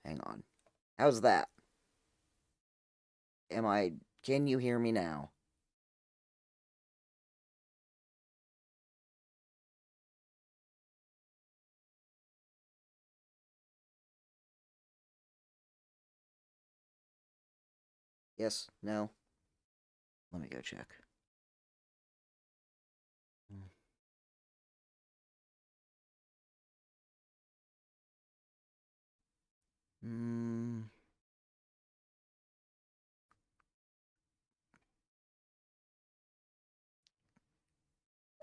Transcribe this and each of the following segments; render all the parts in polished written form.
Hang on. How's that? Can you hear me now? Yes? No? Let me go check. Hmm.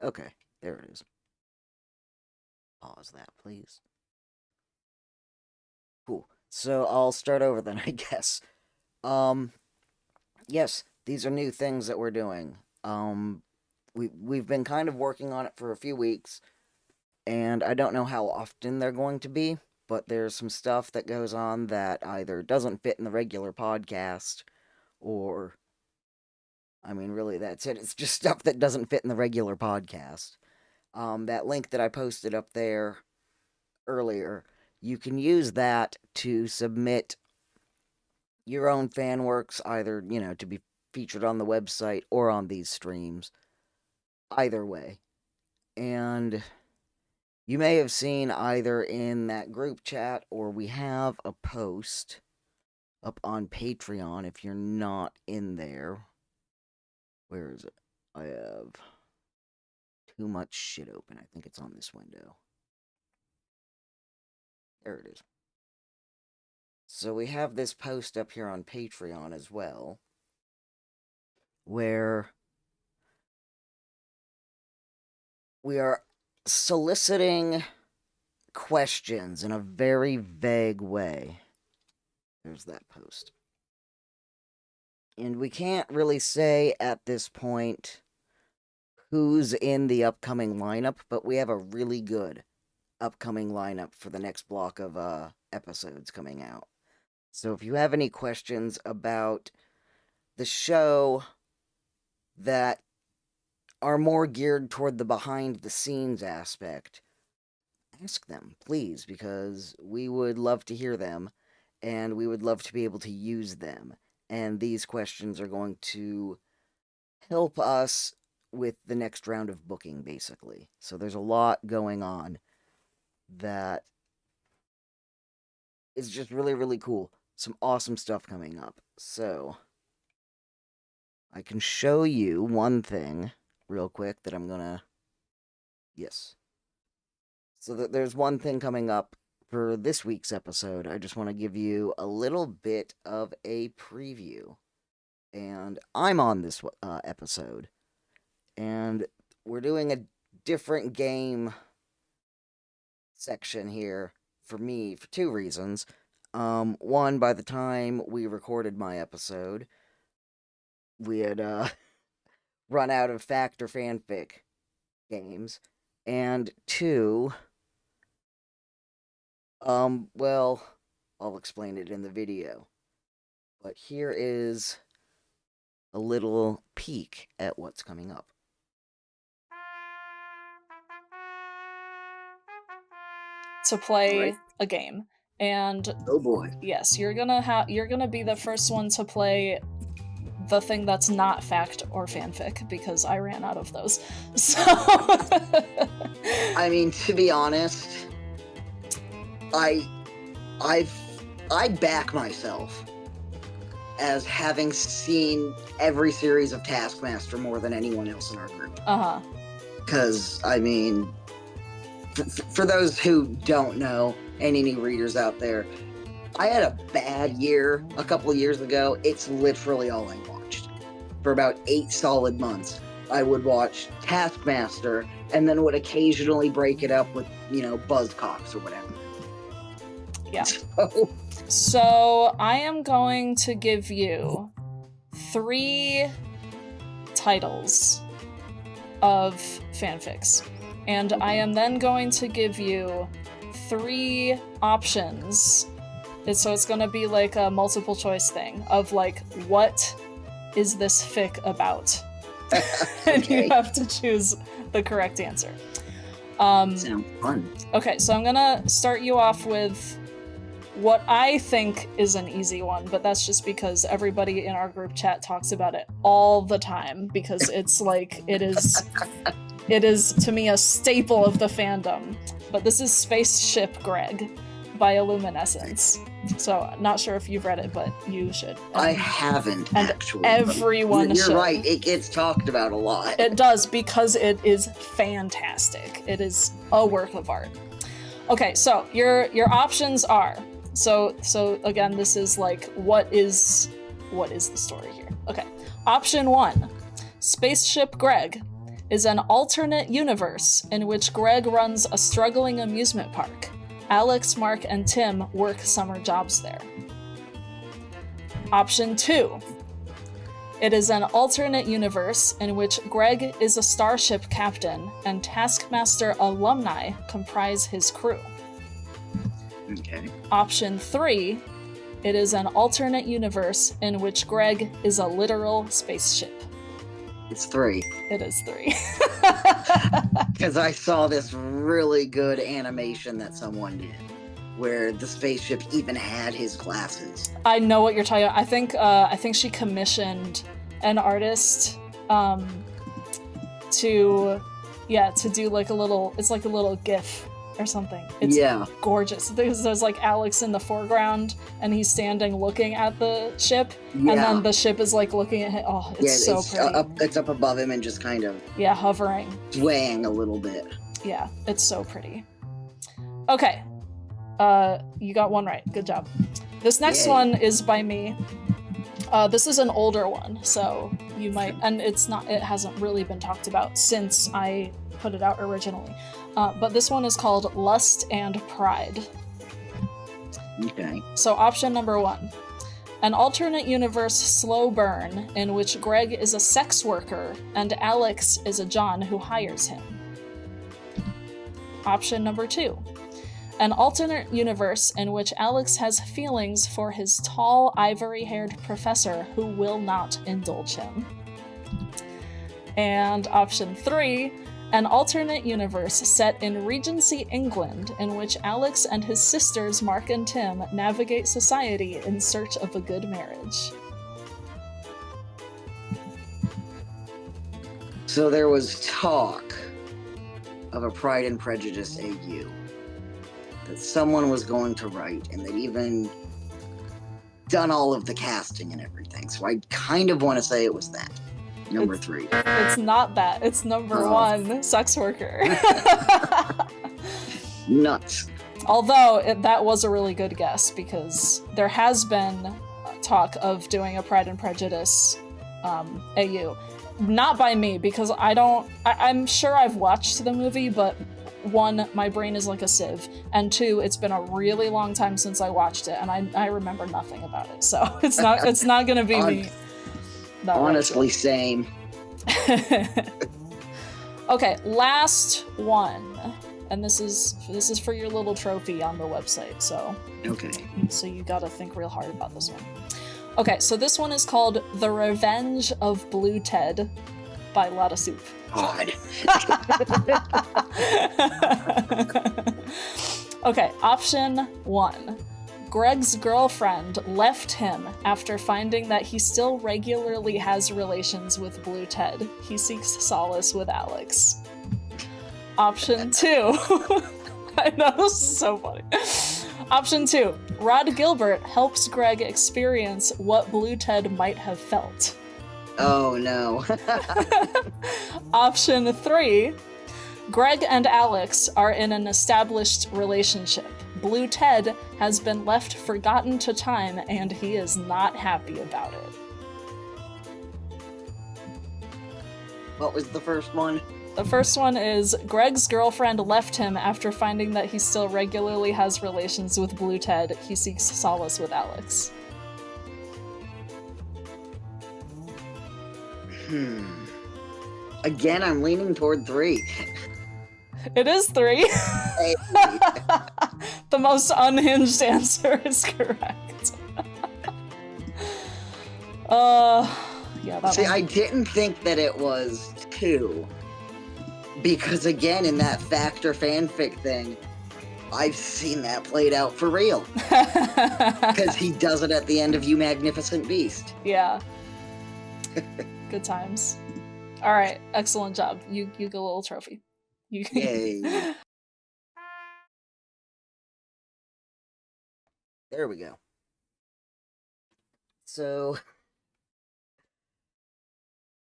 Okay, there it is. Pause that, please. Cool. So I'll start over then, I guess. Um, yes, these are new things that we're doing. We've been kind of working on it for a few weeks, and I don't know how often they're going to be, but there's some stuff that goes on that either doesn't fit in the regular podcast, or I mean, really, that's it. It's just stuff that doesn't fit in the regular podcast. That link that I posted up there earlier, you can use that to submit your own fan works, either, to be featured on the website or on these streams. Either way. And you may have seen either in that group chat or we have a post up on Patreon if you're not in there. Where is it? I have too much shit open. I think it's on this window. There it is. So we have this post up here on Patreon as well, where we are soliciting questions in a very vague way. There's that post. And we can't really say at this point who's in the upcoming lineup, but we have a really good upcoming lineup for the next block of episodes coming out. So if you have any questions about the show that are more geared toward the behind the scenes aspect, ask them, please, because we would love to hear them and we would love to be able to use them. And these questions are going to help us with the next round of booking, basically. So there's a lot going on that is just really, really cool. Some awesome stuff coming up. So I can show you one thing real quick that I'm gonna... Yes. So there's one thing coming up for this week's episode. I just want to give you a little bit of a preview. And I'm on this episode. And we're doing a different game section here for me for two reasons. One, by the time we recorded my episode, we had run out of fact or fanfic games. And two, well, I'll explain it in the video. But here is a little peek at what's coming up. To play a game, and oh boy, yes, you're gonna be the first one to play the thing that's not fact or fanfic, because I ran out of those. So I mean, to be honest, I back myself as having seen every series of Taskmaster more than anyone else in our group. Because, I mean, for those who don't know, and any readers out there, I had a bad year a couple of years ago. It's literally all I watched. For about 8 solid months, I would watch Taskmaster, and then would occasionally break it up with, Buzzcocks or whatever. Yeah. So I am going to give you 3 titles of fanfics. And I am then going to give you 3 options. So it's going to be like a multiple choice thing of like, what is this fic about? And you have to choose the correct answer. Sounds fun. Okay, so I'm going to start you off with what I think is an easy one, but that's just because everybody in our group chat talks about it all the time, because it's like, it is to me a staple of the fandom. But this is Spaceship Greg by Illuminescence. So, not sure if you've read it, but you should. I haven't, actually. Everyone should. You're right, it gets talked about a lot. It does, because it is fantastic. It is a work of art. Okay, so your options are, so again, this is like, what is the story here? Okay, option 1, Spaceship Greg is an alternate universe in which Greg runs a struggling amusement park. Alex, Mark, and Tim work summer jobs there. Option 2. It is an alternate universe in which Greg is a starship captain and Taskmaster alumni comprise his crew. Okay. Option 3. It is an alternate universe in which Greg is a literal spaceship. It's 3. It is 3. Because I saw this really good animation that someone did, where the spaceship even had his glasses. I know what you're talking about. I think she commissioned an artist to do like a little GIF or something. It's gorgeous. There's like Alex in the foreground and he's standing looking at the ship, and then the ship is like looking at him. Oh, it's so pretty. It's up above him and just kind of hovering, swaying a little bit. Yeah, it's so pretty. Okay, you got one right. Good job. This next one is by me. This is an older one, so you might, and it hasn't really been talked about since I put it out originally. But this one is called Lust and Pride. Okay. So option number 1. An alternate universe slow burn in which Greg is a sex worker and Alex is a John who hires him. Option number 2. An alternate universe in which Alex has feelings for his tall, ivory-haired professor who will not indulge him. And option 3. An alternate universe set in Regency, England, in which Alex and his sisters Mark and Tim navigate society in search of a good marriage. So there was talk of a Pride and Prejudice AU that someone was going to write, and they'd even done all of the casting and everything. So I kind of want to say it was that. Number 3. It's not that. It's number 1, sex worker. Nuts. Although that was a really good guess, because there has been talk of doing a Pride and Prejudice AU. Not by me, because I'm sure I've watched the movie, but 1, my brain is like a sieve, and 2, it's been a really long time since I watched it, and I remember nothing about it, so it's not gonna be me. Honestly, same. Okay, last one, and this is for your little trophy on the website. So you gotta think real hard about this one. Okay, so this one is called The Revenge of Blue Ted by Lotta Soup. God. Okay, option 1. Greg's girlfriend left him after finding that he still regularly has relations with Blue Ted. He seeks solace with Alex. Option 2. I know, this is so funny. Option 2. Rod Gilbert helps Greg experience what Blue Ted might have felt. Oh no. Option 3. Greg and Alex are in an established relationship. Blue Ted has been left forgotten to time, and he is not happy about it. What was the first one? The first one is Greg's girlfriend left him after finding that he still regularly has relations with Blue Ted. He seeks solace with Alex. Again, I'm leaning toward 3. It is 3. Hey. The most unhinged answer is correct. Yeah, that See, one. I didn't think that it was 2. Because again, in that Factor fanfic thing, I've seen that played out for real. Because he does it at the end of You Magnificent Beast. Yeah. Good times. All right, excellent job. You get a little trophy. Yay. There we go. So,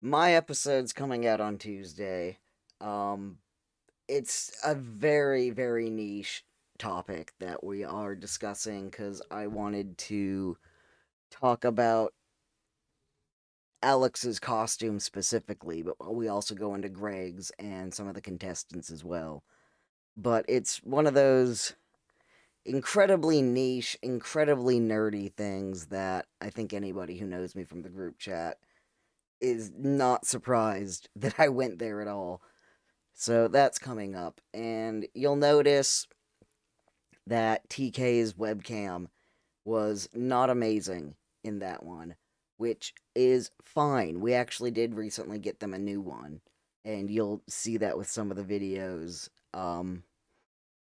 my episode's coming out on Tuesday. It's a very, very niche topic that we are discussing because I wanted to talk about Alex's costume specifically, but we also go into Greg's and some of the contestants as well. But it's one of those incredibly niche, incredibly nerdy things that I think anybody who knows me from the group chat is not surprised that I went there at all. So that's coming up. And you'll notice that TK's webcam was not amazing in that one, which is fine. We actually did recently get them a new one, and you'll see that with some of the videos,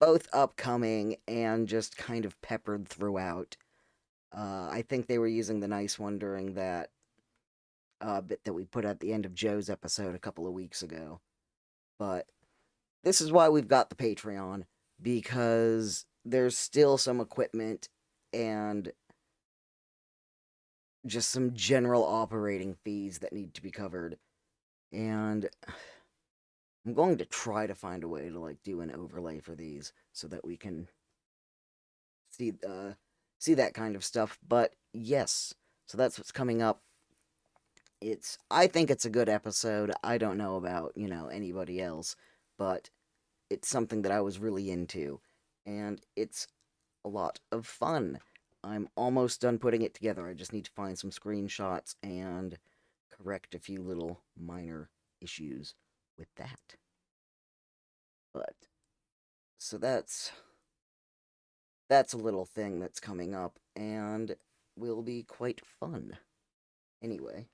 both upcoming and just kind of peppered throughout. I think they were using the nice one during that bit that we put at the end of Joe's episode a couple of weeks ago. But this is why we've got the Patreon, because there's still some equipment and just some general operating fees that need to be covered. And I'm going to try to find a way to like do an overlay for these so that we can see that kind of stuff. But yes, so that's what's coming up. I think it's a good episode. I don't know about, anybody else, but it's something that I was really into, and it's a lot of fun. I'm almost done putting it together. I just need to find some screenshots and correct a few little minor issues with that. But so that's a little thing that's coming up and will be quite fun. Anyway,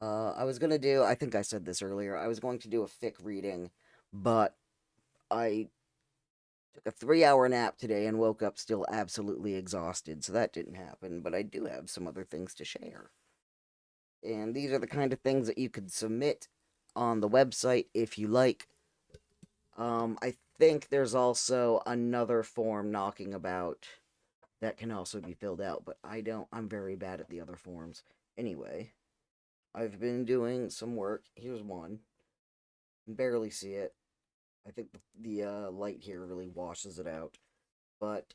I was gonna do, I think I said this earlier, I was going to do a fic reading, but I took a 3-hour nap today and woke up still absolutely exhausted, so that didn't happen, but I do have some other things to share. And these are the kind of things that you could submit on the website if you like. I think there's also another form knocking about that can also be filled out, but I'm very bad at the other forms. Anyway, I've been doing some work. Here's one. You can barely see it. I think the light here really washes it out. But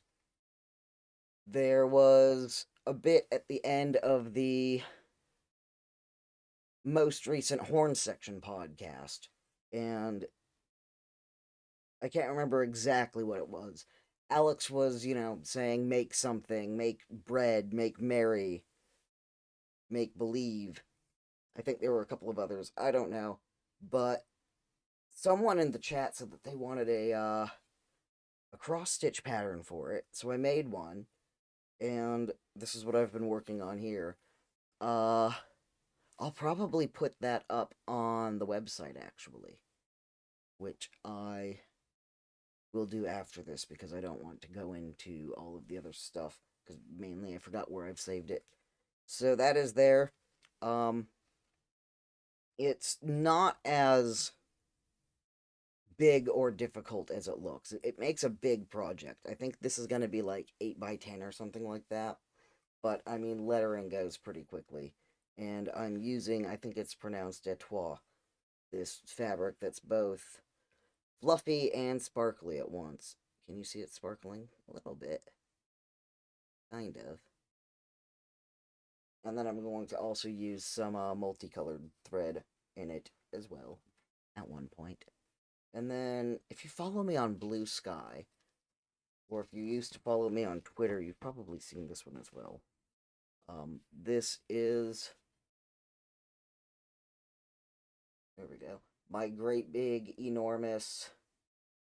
there was a bit at the end of the most recent Horn Section podcast, and I can't remember exactly what it was. Alex was, saying make something, make bread, make merry, make believe. I think there were a couple of others. I don't know. But someone in the chat said that they wanted a cross stitch pattern for it, so I made one, and this is what I've been working on here. I'll probably put that up on the website actually, which I will do after this because I don't want to go into all of the other stuff because mainly I forgot where I've saved it. So that is there. It's not as big or difficult as it looks. It makes a big project. I think this is going to be like 8 by 10 or something like that. But I mean, lettering goes pretty quickly. And I'm using, I think it's pronounced etoile, this fabric that's both fluffy and sparkly at once. Can you see it sparkling? A little bit. Kind of. And then I'm going to also use some multicolored thread in it as well at one point. And then, if you follow me on Blue Sky, or if you used to follow me on Twitter, you've probably seen this one as well. This is, there we go, my great big, enormous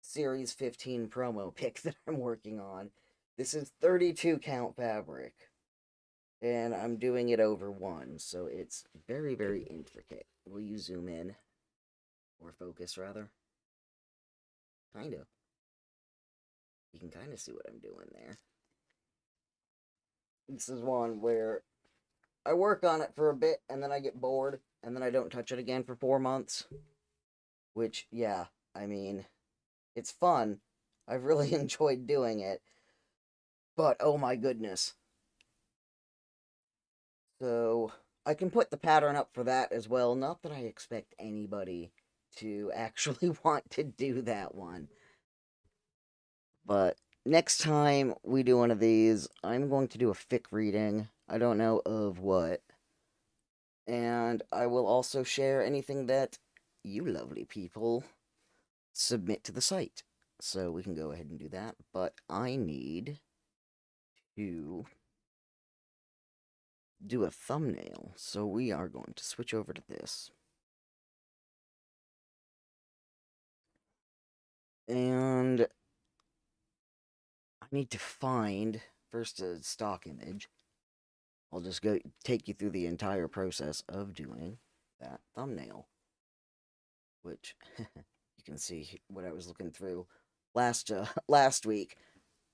Series 15 promo pick that I'm working on. This is 32 count fabric, and I'm doing it over one, so it's very, very intricate. Will you zoom in? Or focus, rather? Kind of. You can kind of see what I'm doing there. This is one where I work on it for a bit and then I get bored and then I don't touch it again for 4 months. Which, yeah, I mean, it's fun. I've really enjoyed doing it. But oh my goodness. So I can put the pattern up for that as well. Not that I expect anybody to actually want to do that one. But next time we do one of these, I'm going to do a fic reading. I don't know of what. And I will also share anything that you lovely people submit to the site. So we can go ahead and do that. But I need to do a thumbnail. So we are going to switch over to this. And I need to find first a stock image. I'll just go take you through the entire process of doing that thumbnail, which you can see what I was looking through last week.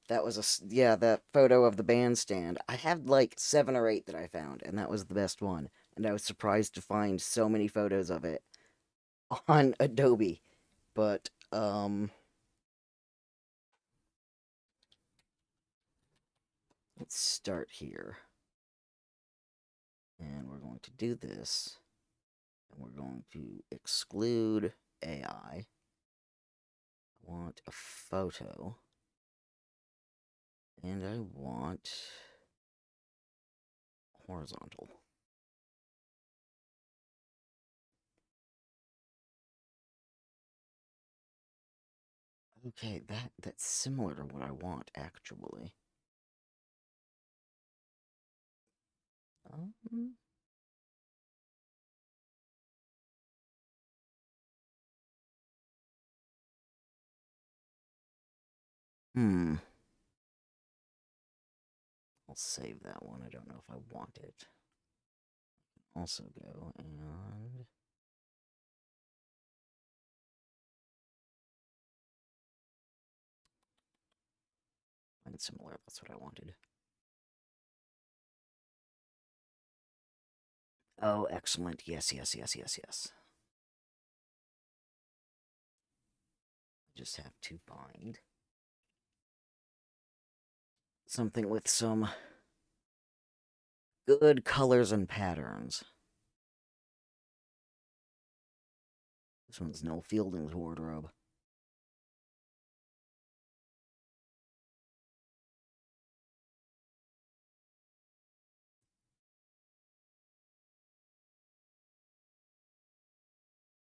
That was that photo of the bandstand. I had like 7 or 8 that I found, and that was the best one. And I was surprised to find so many photos of it on Adobe. But let's start here. And we're going to do this. And we're going to exclude AI. I want a photo. And I want horizontal. Okay, that's similar to what I want, actually. Um, hmm. I'll save that one. I don't know if I want it. Also go and find similar. That's what I wanted. Oh, excellent. Yes, yes, yes, yes, yes. Just have to find something with some good colors and patterns. This one's Noel Fielding's wardrobe.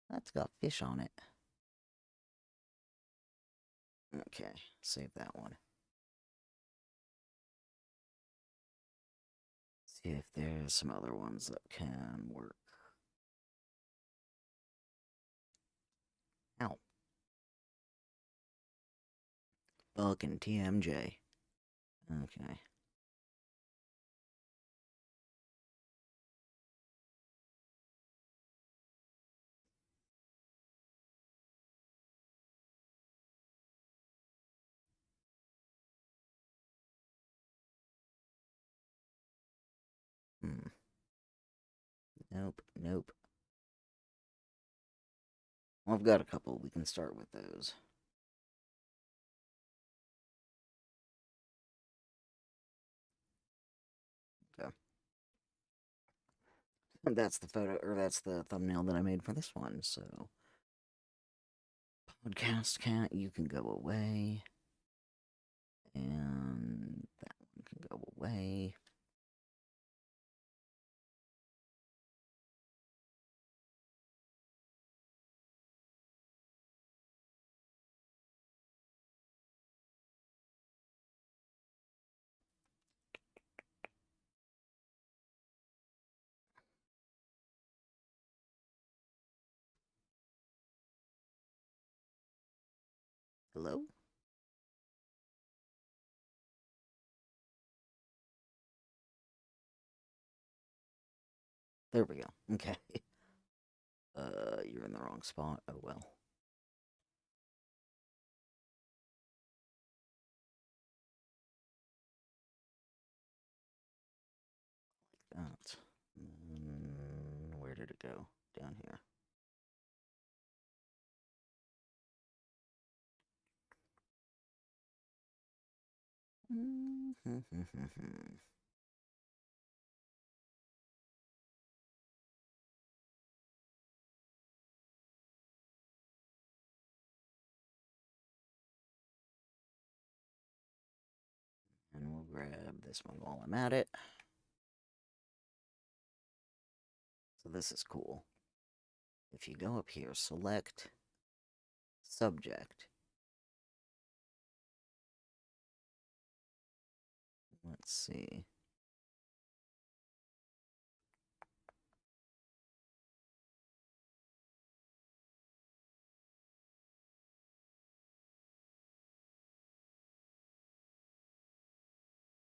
That's got fish on it. Okay, save that one. See if there's some other ones that can work. Ow. Fucking TMJ. Okay. Hmm. Nope, nope. Well, I've got a couple. We can start with those. Okay. And that's the photo, or that's the thumbnail that I made for this one, so. Podcast cat, you can go away. And that one can go away. Hello? There we go. Okay. You're in the wrong spot. Oh well. go? Down here. And we'll grab this one while I'm at it. So this is cool. If you go up here, select subject. Let's see.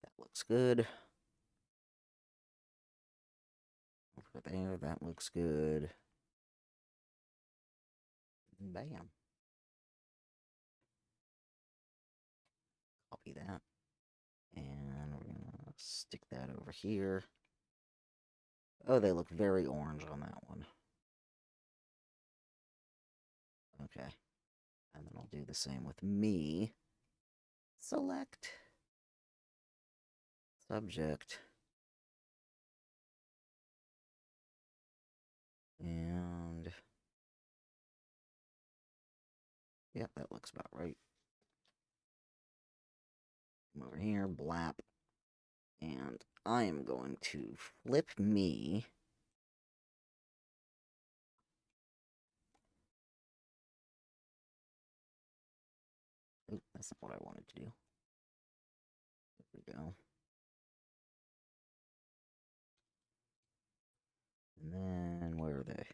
That looks good. Over there, that looks good. Bam. Copy that. And we're gonna stick that over here. Oh, they look very orange on that one. Okay. And then I'll do the same with me. Select subject. And yeah, that looks about right. Come over here, blap. And I am going to flip me. Oh, that's not what I wanted to do. There we go. And then, where are they?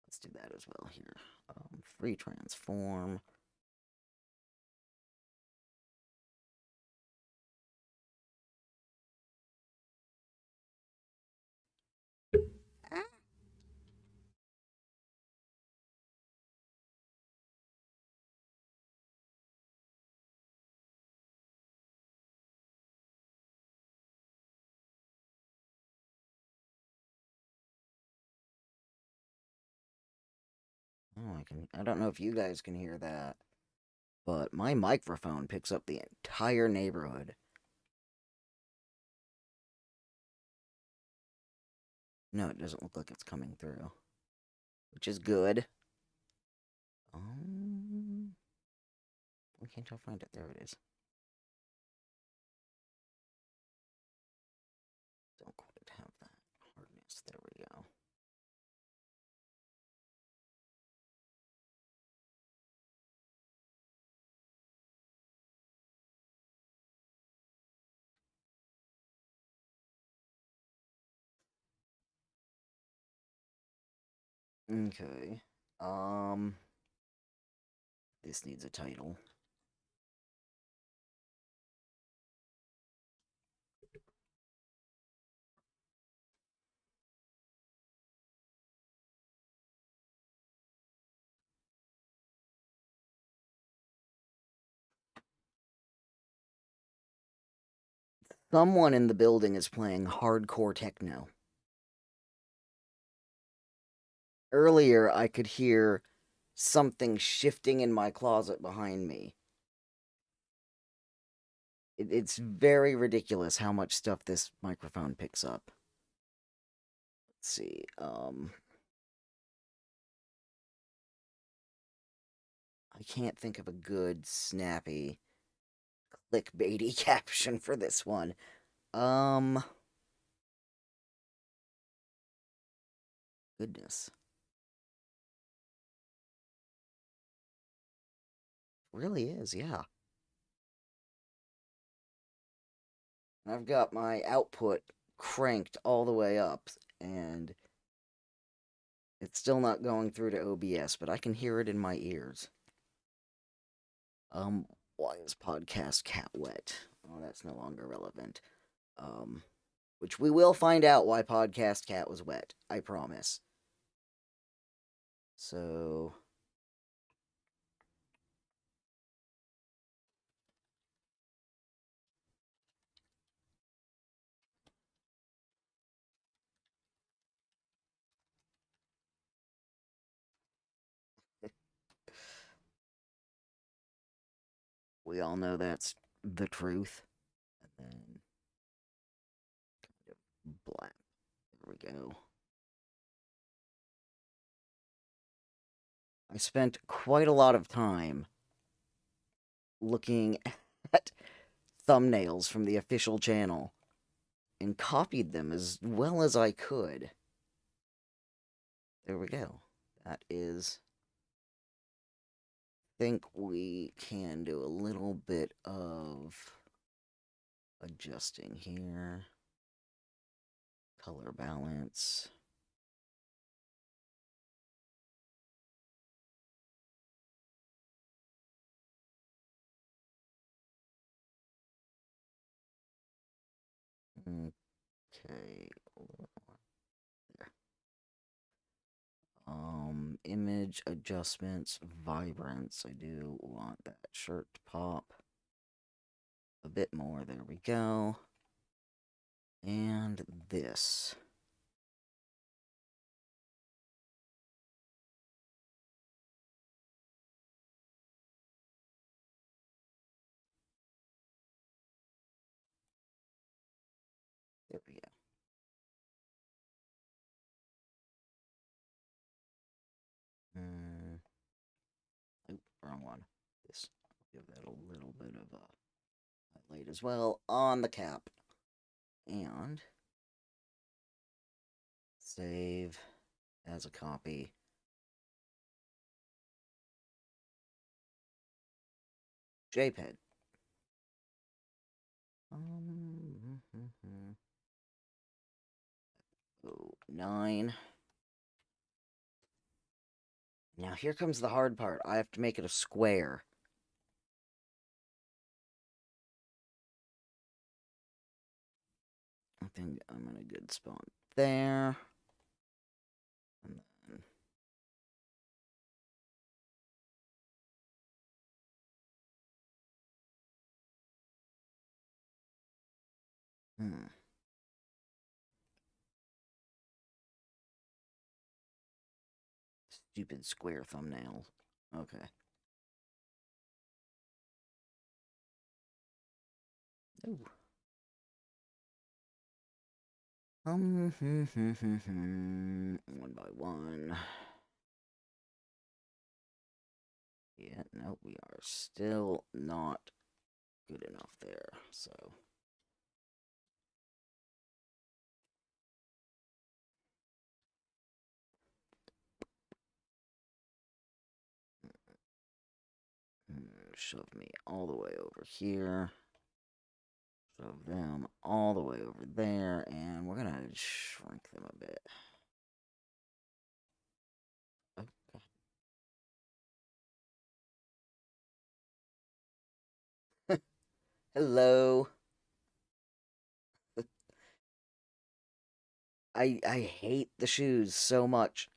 Let's do that as well here. Free transform. Oh, I don't know if you guys can hear that, but my microphone picks up the entire neighborhood. No, it doesn't look like it's coming through, which is good. Why can't I find it? There it is. Don't quite have that hardness. There we go. Okay. This needs a title. Someone in the building is playing hardcore techno. Earlier, I could hear something shifting in my closet behind me. It's very ridiculous how much stuff this microphone picks up. Let's see, I can't think of a good, snappy, clickbaity caption for this one. Goodness. Really is, yeah. I've got my output cranked all the way up, and it's still not going through to OBS, but I can hear it in my ears. Why is podcast cat wet? Oh, that's no longer relevant. Which we will find out why podcast cat was wet, I promise. So, We all know that's the truth. And then kind of black. There we go. I spent quite a lot of time looking at thumbnails from the official channel and copied them as well as I could. There we go. That is. I think we can do a little bit of adjusting here. Color balance. Okay. There. Image adjustments, vibrance. I do want that shirt to pop a bit more. There we go. And this. There we go. Oh, wrong one. This. I'll give that a little bit of a highlight as well on the cap. And save as a copy. JPEG. Oh, 9. Now here comes the hard part. I have to make it a square. I think I'm in a good spot there. And then stupid square thumbnails. Okay. Ooh. One by one. Yeah, no, we are still not good enough there, so. Shove me all the way over here. Shove them all the way over there, and we're gonna shrink them a bit. Okay. Hello. I hate the shoes so much,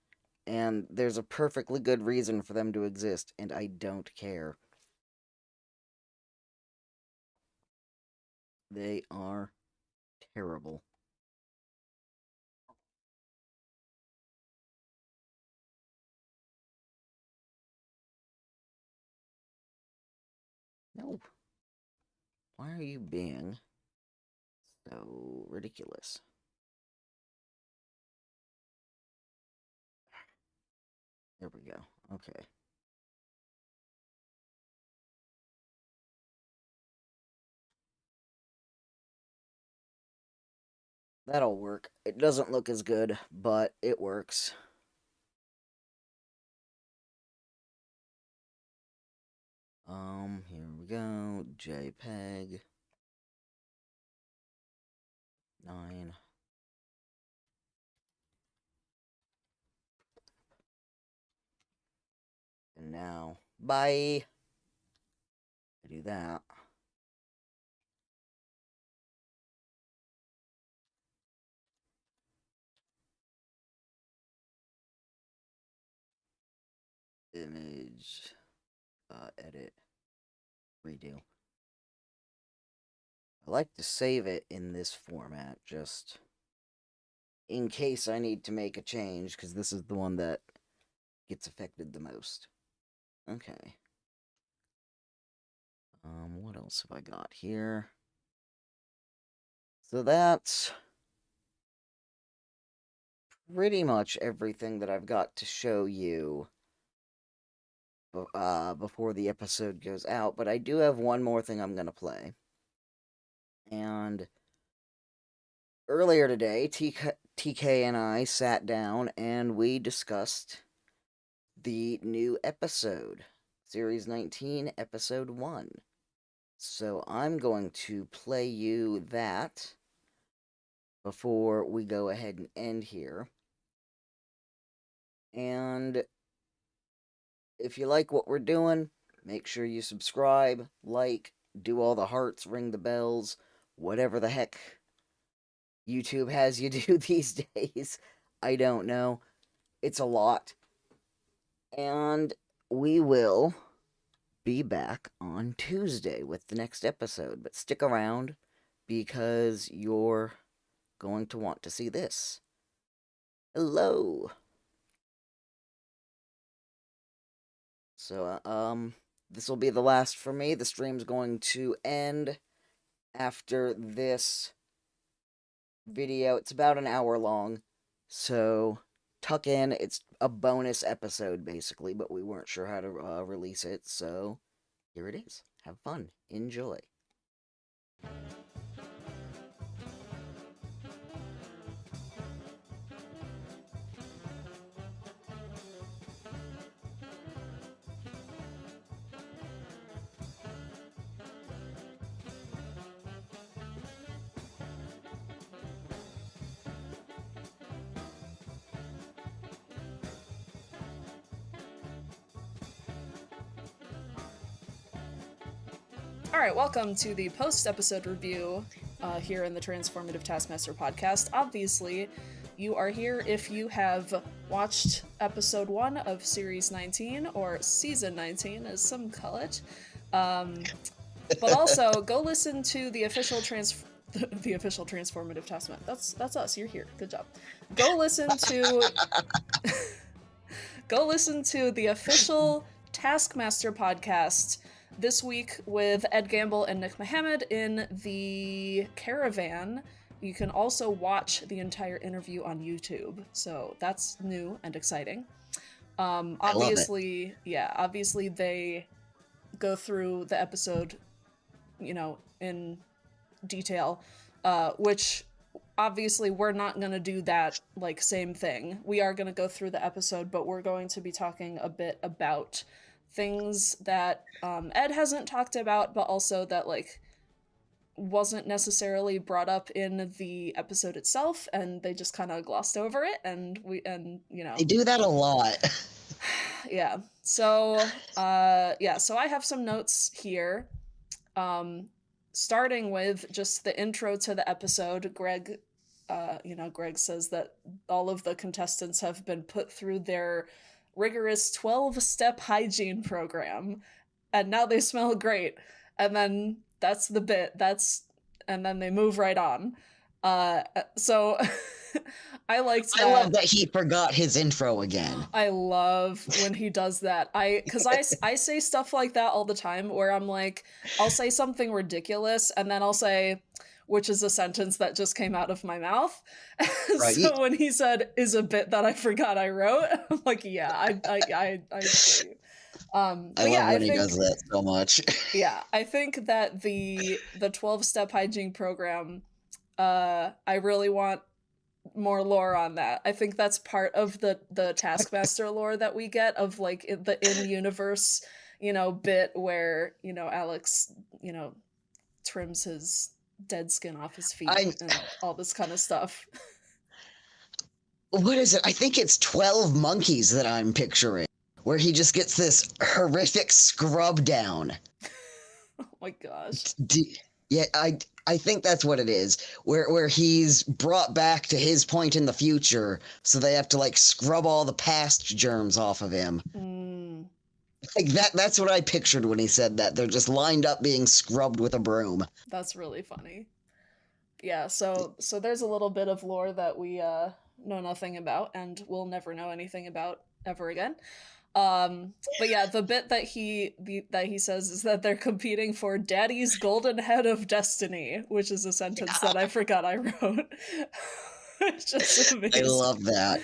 and there's a perfectly good reason for them to exist, and I don't care. They are terrible. No. Why are you being so ridiculous? There we go. Okay. That'll work. It doesn't look as good, but it works. Here we go. JPEG. 9. And now, bye. I do that. Image. Edit. Redo. I like to save it in this format, just in case I need to make a change, because this is the one that gets affected the most. Okay. What else have I got here? So that's pretty much everything that I've got to show you before the episode goes out, but I do have one more thing I'm going to play. And earlier today, TK and I sat down and we discussed the new episode, Series 19, Episode 1. So I'm going to play you that before we go ahead and end here. And if you like what we're doing, make sure you subscribe, like, do all the hearts, ring the bells, whatever the heck YouTube has you do these days. I don't know. It's a lot. And we will be back on Tuesday with the next episode. But stick around because you're going to want to see this. Hello. So, this will be the last for me. The stream's going to end after this video. It's about an hour long, so tuck in. It's a bonus episode, basically, but we weren't sure how to release it, so here it is. Have fun. Enjoy. Alright, welcome to the post-episode review here in the Transformative Taskmaster podcast. Obviously, you are here if you have watched episode 1 of Series 19, or Season 19, as some call it. But also, go listen to the official Transformative Taskmaster. That's us, you're here. Good job. Go listen to... go listen to the official Taskmaster podcast this week with Ed Gamble and Nick Mohammed in the caravan. You can also watch the entire interview on YouTube, so that's new and exciting. Obviously they go through the episode, in detail, which obviously we're not going to do that same thing. We are going to go through the episode, but we're going to be talking a bit about things that Ed hasn't talked about, but also that wasn't necessarily brought up in the episode itself, and they just kind of glossed over it, and they do that a lot. Yeah. So so I have some notes here, starting with just the intro to the episode. Greg says that all of the contestants have been put through their rigorous 12-step hygiene program, and now they smell great. And then that's the bit. And then they move right on. So I liked that. I love that he forgot his intro again. I love when he does that. Because I say stuff like that all the time, where I'm like, I'll say something ridiculous, and then I'll say, which is a sentence that just came out of my mouth. Right. So when he said, is a bit that I forgot I wrote, I'm like, yeah, I feel you. I love when he does that so much. Yeah, I think that the 12-step hygiene program, I really want more lore on that. I think that's part of the Taskmaster lore that we get of the in-universe, bit where, Alex, trims his dead skin off his feet and all this kind of stuff. What is it? I think it's 12 Monkeys that I'm picturing, where he just gets this horrific scrub down. Oh my gosh. Yeah, I think that's what it is, where he's brought back to his point in the future, so they have to scrub all the past germs off of him. That's what I pictured when he said that. They're just lined up being scrubbed with a broom. That's really funny. Yeah, so there's a little bit of lore that we know nothing about, and we'll never know anything about ever again. But yeah, the bit that he says is that they're competing for Daddy's Golden Head of Destiny, which is a sentence that I forgot I wrote. It's just amazing. I love that.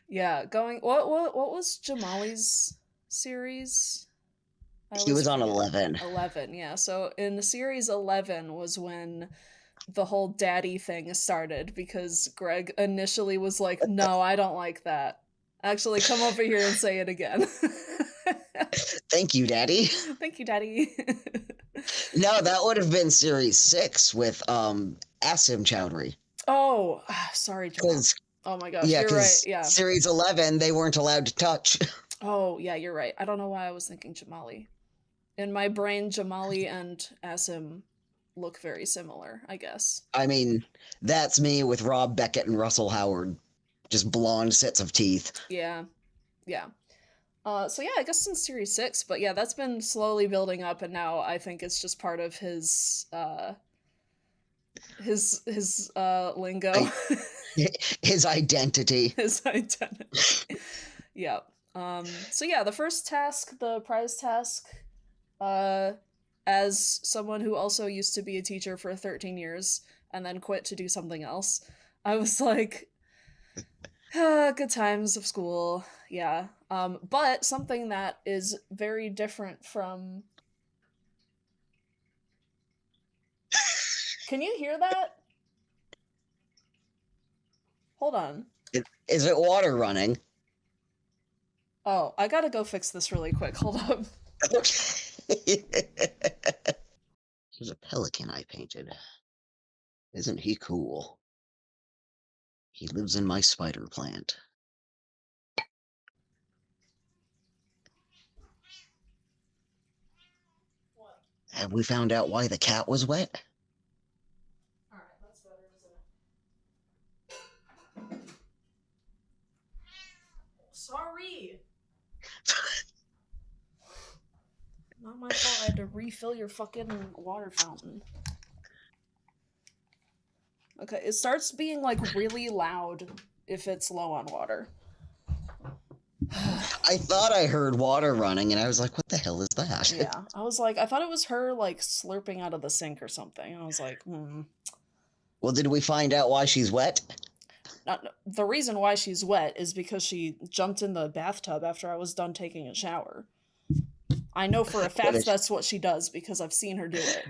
Yeah, what was Jamali's series? He was on 11. 11, yeah. So in series 11 was when the whole daddy thing started, because Greg initially was like, no, I don't like that. Actually, come over here and say it again. Thank you, Daddy. Thank you, Daddy. No, that would have been series 6 with Asim Chowdhury. Oh, sorry, Jamal. Oh my gosh, Yeah, you're right. Yeah. series 11, they weren't allowed to touch. Oh, yeah, you're right. I don't know why I was thinking Jamali. In my brain, Jamali and Asim look very similar, I guess. I mean, that's me with Rob Beckett and Russell Howard. Just blonde sets of teeth. Yeah. Yeah. So yeah, I guess in series 6, but yeah, that's been slowly building up, and now I think it's just part of his lingo. His identity. His identity. Yeah. So yeah, the first task, the prize task, as someone who also used to be a teacher for 13 years and then quit to do something else, I was like, good times of school, yeah. But something that is very different from... Can you hear that? Hold on. Is it water running? Oh, I gotta go fix this really quick. Hold up. Okay. Here's a pelican I painted. Isn't he cool? He lives in my spider plant. What? Have we found out why the cat was wet? Alright, that's better, isn't it? Sorry! Not my fault, I had to refill your fucking water fountain. Okay, it starts being, like, really loud if it's low on water. I thought I heard water running, and I was like, what the hell is that? Yeah, I was like, I thought it was her, like, slurping out of the sink or something. I was like, Well, did we find out why she's wet? The reason why she's wet is because she jumped in the bathtub after I was done taking a shower. I know for a fact that's what she does because I've seen her do it.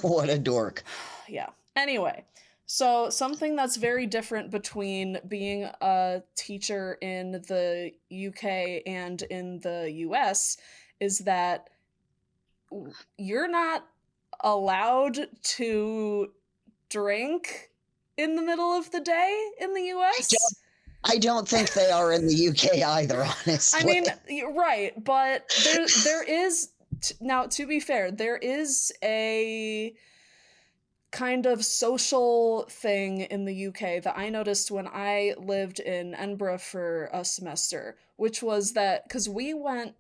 What a dork. Yeah. Anyway, so something that's very different between being a teacher in the UK and in the US is that you're not allowed to drink in the middle of the day in the US. I don't think they are in the UK either, honestly. I mean, you're right, but there is... Now, to be fair, there is a kind of social thing in the UK that I noticed when I lived in Edinburgh for a semester, which was that, because we went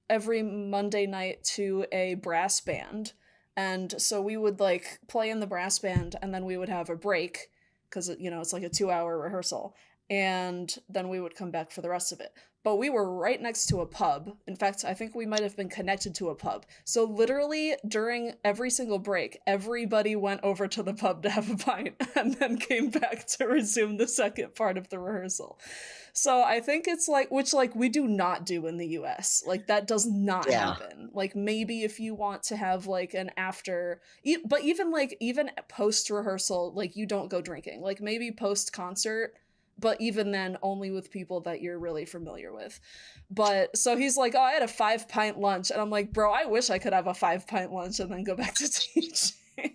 every Monday night to a brass band, and so we would, like, play in the brass band, and then we would have a break, because, you know, it's like a 2-hour rehearsal, and then we would come back for the rest of it. But we were right next to a pub. In fact, I think we might have been connected to a pub. So literally, during every single break, everybody went over to the pub to have a pint and then came back to resume the second part of the rehearsal. So I think it's like, which, like, we do not do in the US. Like, that does not happen. Like, maybe if you want to have, like, an after... But even post-rehearsal, like, you don't go drinking. Like, maybe post-concert... But even then, only with people that you're really familiar with. But, so he's like, oh, I had a 5-pint lunch. And I'm like, bro, I wish I could have a 5-pint lunch and then go back to teaching.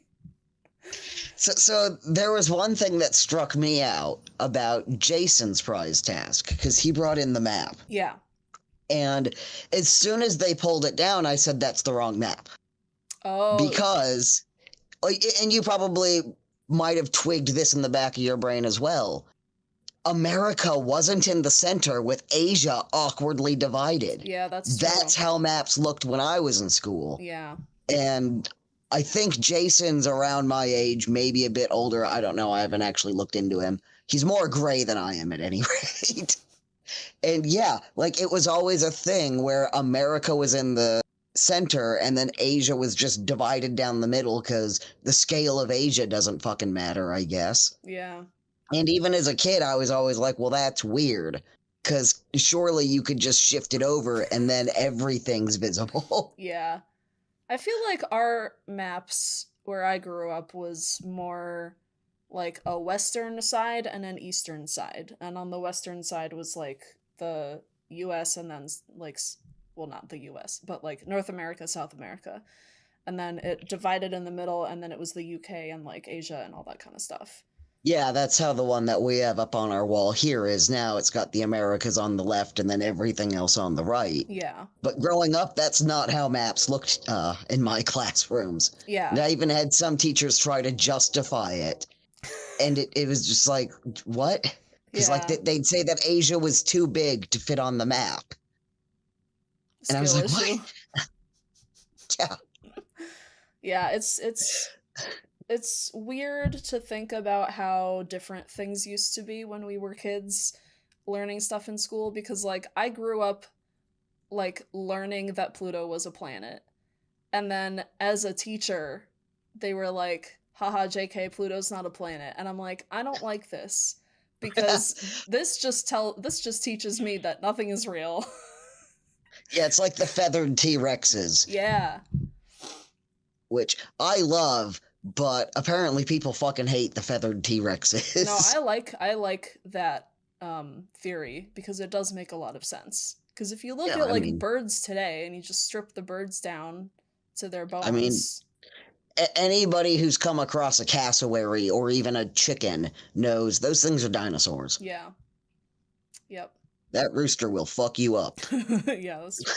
So there was one thing that struck me out about Jason's prize task, because he brought in the map. Yeah. And as soon as they pulled it down, I said, that's the wrong map. Oh. Because, and you probably might have twigged this in the back of your brain as well, America wasn't in the center with Asia awkwardly divided. Yeah, that's true. That's how maps looked when I was in school. Yeah. And I think Jason's around my age, maybe a bit older. I don't know. I haven't actually looked into him. He's more gray than I am at any rate. And yeah, like it was always a thing where America was in the center and then Asia was just divided down the middle because the scale of Asia doesn't fucking matter, I guess. Yeah. And even as a kid, I was always like, well, that's weird. Because surely you could just shift it over and then everything's visible. Yeah. I feel like our maps where I grew up was more like a western side and an eastern side. And on the western side was like the US and then like well not the US, but like North America, South America. And then it divided in the middle and then it was the UK and like Asia and all that kind of stuff. Yeah, that's how the one that we have up on our wall here is now. It's got the Americas on the left and then everything else on the right. Yeah. But growing up, that's not how maps looked in my classrooms. Yeah. And I even had some teachers try to justify it. And it was just like, what? Because Yeah. like they'd say that Asia was too big to fit on the map. And I was Skill like, issue. what? Yeah. Yeah, it's weird to think about how different things used to be when we were kids learning stuff in school because like I grew up like learning that Pluto was a planet. And then as a teacher, they were like, haha, JK, Pluto's not a planet. And I'm like, I don't like this because this just teaches me that nothing is real. Yeah, it's like the feathered T-Rexes. Yeah. Which I love, but apparently people fucking hate the feathered T-Rexes. No, I like that theory because it does make a lot of sense. Because if you look at like birds today and you just strip the birds down to their bones. I mean, anybody who's come across a cassowary or even a chicken knows those things are dinosaurs. Yeah. Yep. That rooster will fuck you up. Yeah. That's true.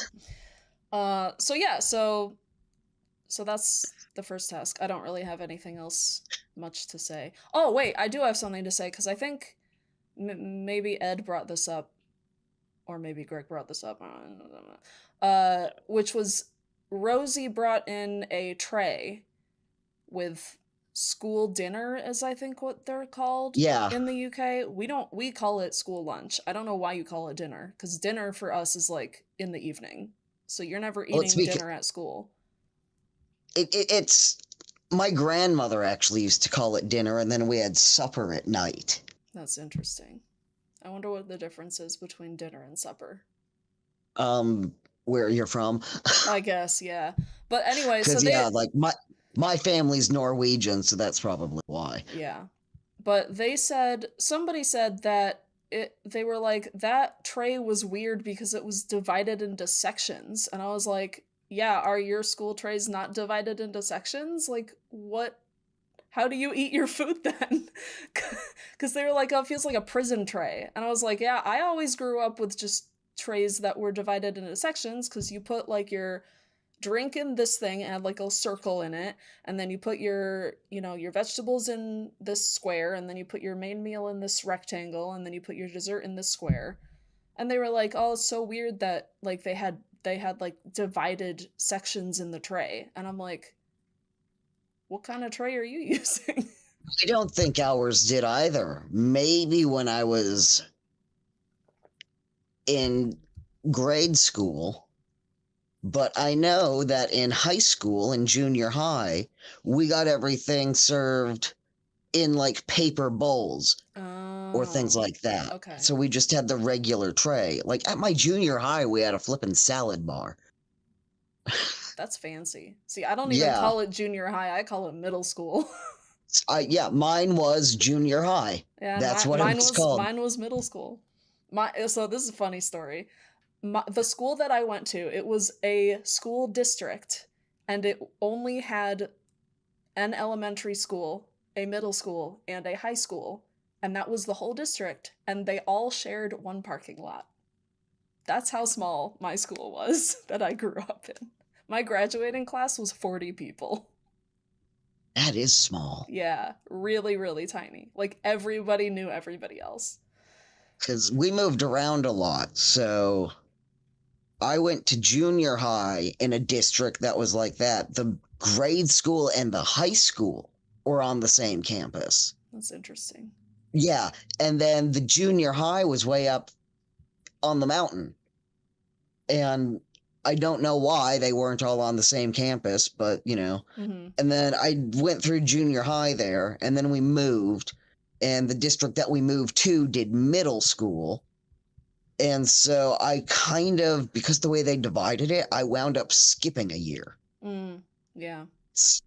So that's the first task. I don't really have anything else much to say. Oh, wait, I do have something to say, because I think maybe Ed brought this up, or maybe Greg brought this up, which was Rosie brought in a tray with school dinner, as I think what they're called in the UK. We call it school lunch. I don't know why you call it dinner, because dinner for us is like in the evening. So you're never eating dinner at school. It's my grandmother actually used to call it dinner, and then we had supper at night. That's interesting. I wonder what the difference is between dinner and supper. Where you're from? I guess, yeah. But anyway, so like my family's Norwegian, so that's probably why. Yeah. But somebody said that they were like, that tray was weird because it was divided into sections. And I was like, yeah, are your school trays not divided into sections? Like, what? How do you eat your food then? Because they were like, oh, it feels like a prison tray. And I was like, yeah, I always grew up with just trays that were divided into sections because you put like your drink in this thing and had like a circle in it, and then you put your vegetables in this square, and then you put your main meal in this rectangle, and then you put your dessert in this square. And they were like, oh, it's so weird that like they had like divided sections in the tray. And I'm like, what kind of tray are you using? I don't think ours did either. Maybe when I was in grade school, but I know that in high school and junior high, we got everything served in like paper bowls. Or things like that. Okay. So we just had the regular tray. Like at my junior high, we had a flippin' salad bar. That's fancy. See, I don't even call it junior high. I call it middle school. Mine was junior high. Yeah, that's what it was called. Mine was middle school. So this is a funny story. The school that I went to, it was a school district, and it only had an elementary school, a middle school, and a high school. And that was the whole district, and they all shared one parking lot. That's how small my school was that I grew up in. My graduating class was 40 people. That is small. Yeah, really, really tiny. Like, everybody knew everybody else. Because we moved around a lot, so I went to junior high in a district that was like that. The grade school and the high school were on the same campus. That's interesting. Yeah, and then the junior high was way up on the mountain. And I don't know why they weren't all on the same campus, but Mm-hmm. And then I went through junior high there, and then we moved, and the district that we moved to did middle school. And so I kind of, because the way they divided it, I wound up skipping a year. Yeah.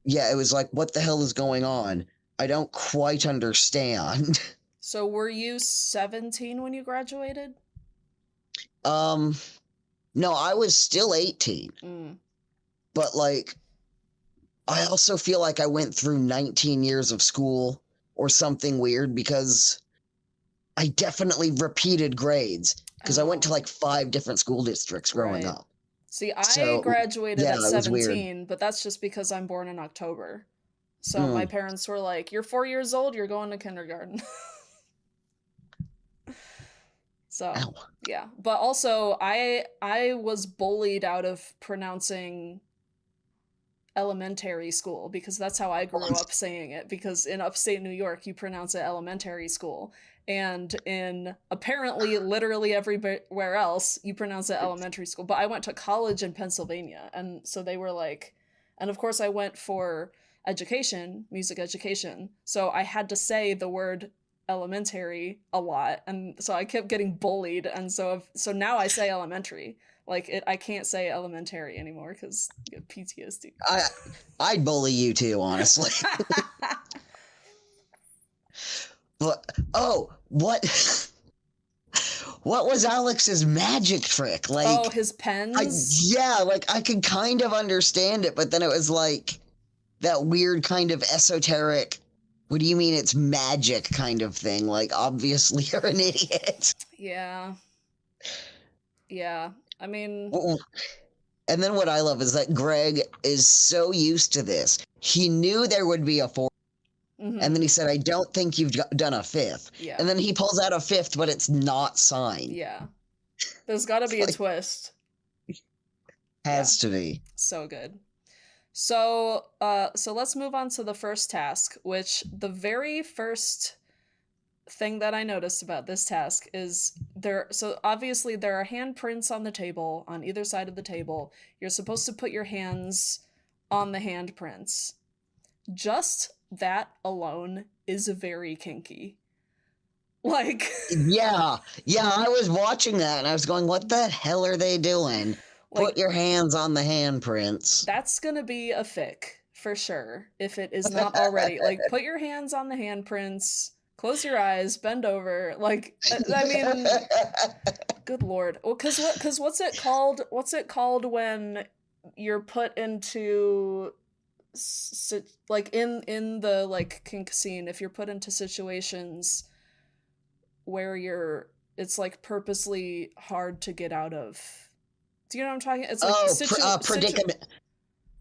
Yeah, it was like, what the hell is going on? I don't quite understand. So were you 17 when you graduated? No, I was still 18. But like, I also feel like I went through 19 years of school or something weird because I definitely repeated grades because I went to Oh, like 5 different school districts growing right. up. See, I So, graduated yeah, at it was weird. 17, but that's just because I'm born in October. So my Mm. parents were like, "You're 4 years old, you're going to kindergarten." So, Ow. yeah. But also, I was bullied out of pronouncing elementary school because that's how I grew up saying it, because in upstate New York you pronounce it elementary school, and in apparently literally everywhere else you pronounce it elementary school. But I went to college in Pennsylvania, and so they were like, and of course I went for education, music education, so I had to say the word elementary a lot, and so I kept getting bullied, and so now I say elementary. Like I can't say elementary anymore because I get PTSD. I'd bully you too, honestly. But what was Alex's magic trick? Oh, Like, his pens? like I could kind of understand it, but then it was like that weird kind of esoteric, what do you mean it's magic kind of thing? Like, obviously you're an idiot. Yeah. Yeah. I mean, And then what I love is that Greg is so used to this. He knew there would be a fourth, and then he said, I don't think you've done a fifth. yeah. And then he pulls out a fifth, but it's not signed. Yeah. There's got to be a twist. Has to be. So good. So let's move on to the first task, which the very first thing that I noticed about this task is so obviously there are handprints on the table on either side of the table. You're supposed to put your hands on the handprints. Just that alone is very kinky. Like Yeah, I was watching that and I was going, what the hell are they doing? like, Put your hands on the handprints. that's gonna be a fic for sure if it is not already. Like, put your hands on the handprints, close your eyes, bend over. Like, I mean, good lord. Well, because what's it called? What's it called when you're put into like in the like kink scene? If you're put into situations where it's like purposely hard to get out of. Do you know what I'm talking? It's like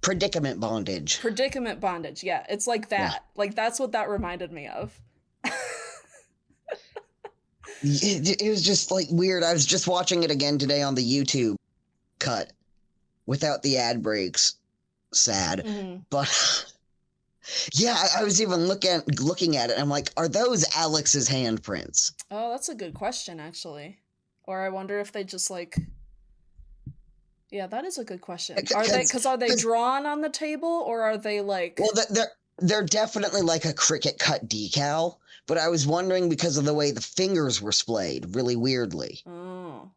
predicament bondage. Predicament bondage. Yeah, it's like that. Yeah. Like that's what that reminded me of. It was just like weird. I was just watching it again today on the YouTube cut without the ad breaks. Sad, but yeah, I was even looking at it. And I'm like, are those Alex's handprints? Oh, that's a good question, actually. Or I wonder if they just like. Yeah, that is a good question. Are they drawn on the table, or are they like? Well, they're definitely like a Cricut cut decal. But I was wondering because of the way the fingers were splayed, really weirdly. Oh.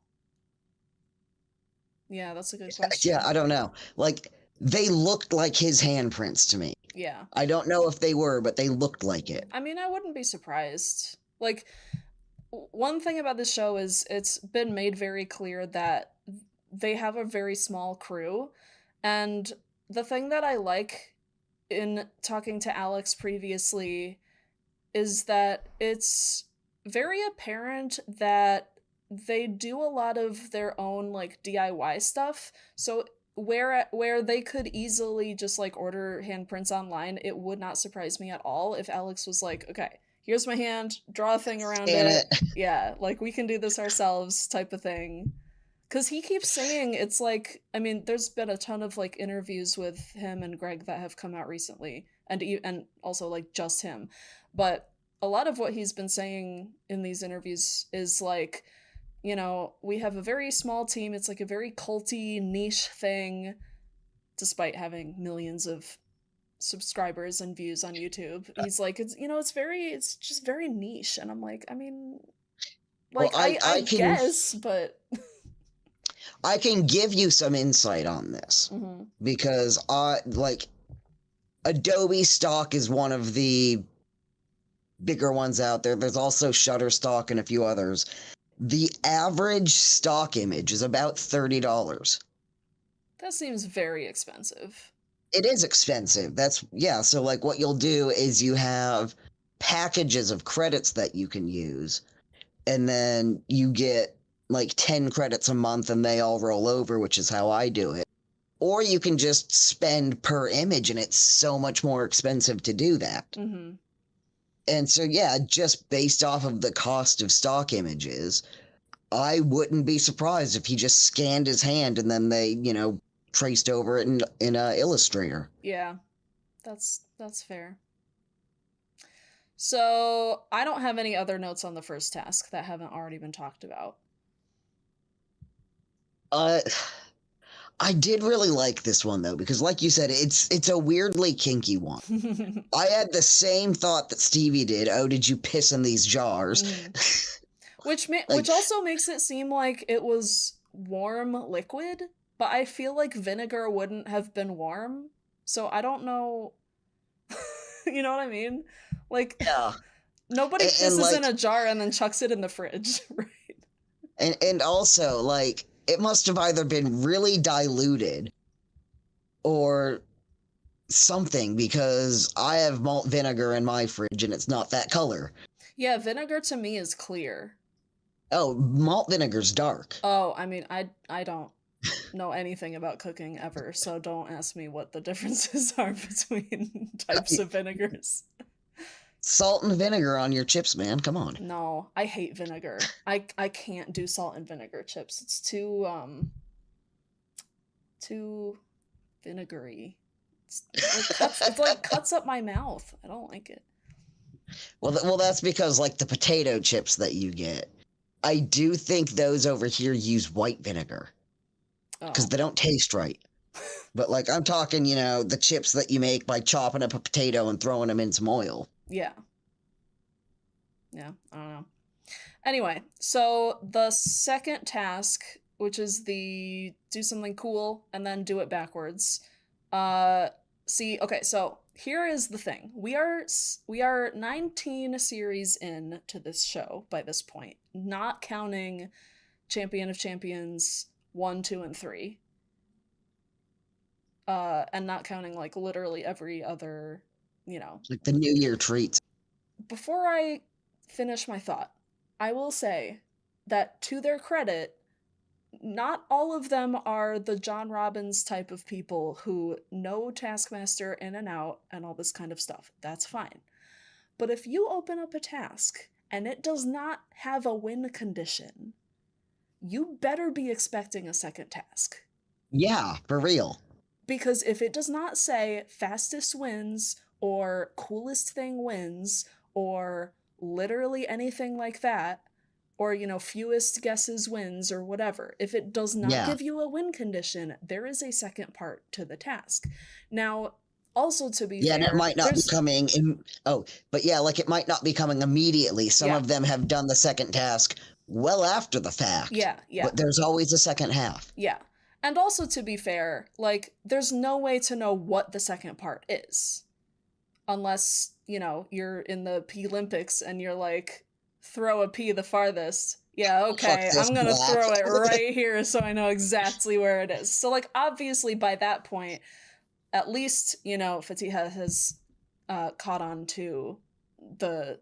Yeah, that's a good question. Yeah, I don't know. Like, they looked like his handprints to me. Yeah. I don't know if they were, but they looked like it. I mean, I wouldn't be surprised. Like, one thing about this show is it's been made very clear that they have a very small crew. And the thing that I like in talking to Alex previously is that it's very apparent that they do a lot of their own like DIY stuff. So where they could easily just like order handprints online, it would not surprise me at all if Alex was like, okay, here's my hand, draw a thing around it. Yeah, like we can do this ourselves type of thing. Because he keeps saying it's like, I mean, there's been a ton of like interviews with him and Greg that have come out recently, and also like just him. But a lot of what he's been saying in these interviews is like, you know, we have a very small team. It's like a very culty, niche thing, despite having millions of subscribers and views on YouTube. He's like, it's, you know, it's just very niche. And I'm like, I mean, Well, like, I guess, but. I can give you some insight on this Mm-hmm. because Adobe stock is one of the bigger ones out there. There's also Shutterstock and a few others. The average stock image is about $30. That seems very expensive. It is expensive. So like what you'll do is you have packages of credits that you can use, and then you get like 10 credits a month and they all roll over, which is how I do it. Or you can just spend per image, and it's so much more expensive to do that. Mm-hmm. And so, yeah, just based off of the cost of stock images, I wouldn't be surprised if he just scanned his hand and then they, traced over it in Illustrator. Yeah, that's fair. So I don't have any other notes on the first task that haven't already been talked about. I did really like this one though, because like you said, it's a weirdly kinky one. I had the same thought that Stevie did. Oh, did you piss in these jars? Which also makes it seem like it was warm liquid, but I feel like vinegar wouldn't have been warm, so I don't know. You know what I mean? Like, yeah. Nobody pisses in a jar and then chucks it in the fridge, right? And also, like, it must have either been really diluted or something, because I have malt vinegar in my fridge and it's not that color. Yeah, vinegar to me is clear. Oh, malt vinegar's dark. Oh, I mean, I don't know anything about cooking ever, so don't ask me what the differences are between types of vinegars. Salt and vinegar on your chips, man. Come on. No, I hate vinegar. I can't do salt and vinegar chips. It's too vinegary. It like cuts up my mouth. I don't like it. Well, that's because like the potato chips that you get, I do think those over here use white vinegar because they don't taste right. But like I'm talking, the chips that you make by chopping up a potato and throwing them in some oil. Yeah. Yeah, I don't know. Anyway, so the second task, which is the do something cool and then do it backwards. Okay, so here is the thing. We are 19 series in to this show by this point, not counting Champion of Champions 1, 2, and 3. And not counting like literally every other, like the New Year treats. Before I finish my thought, I will say that to their credit, not all of them are the John Robbins type of people who know Taskmaster in and out and all this kind of stuff. That's fine. But if you open up a task and it does not have a win condition, you better be expecting a second task. Yeah, for real. Because if it does not say fastest wins or coolest thing wins or literally anything like that, or, fewest guesses wins or whatever, if it does not give you a win condition, there is a second part to the task. Now, also to be fair, and it might not be coming in. Oh, but yeah, like it might not be coming immediately. Some of them have done the second task well after the fact. Yeah. But there's always a second half. Yeah. And also to be fair, like, there's no way to know what the second part is. Unless, you're in the P-Olympics and you're like, throw a P the farthest. Yeah, okay, I'm gonna throw it right here so I know exactly where it is. So, like, obviously by that point, at least, Fatiha has caught on to the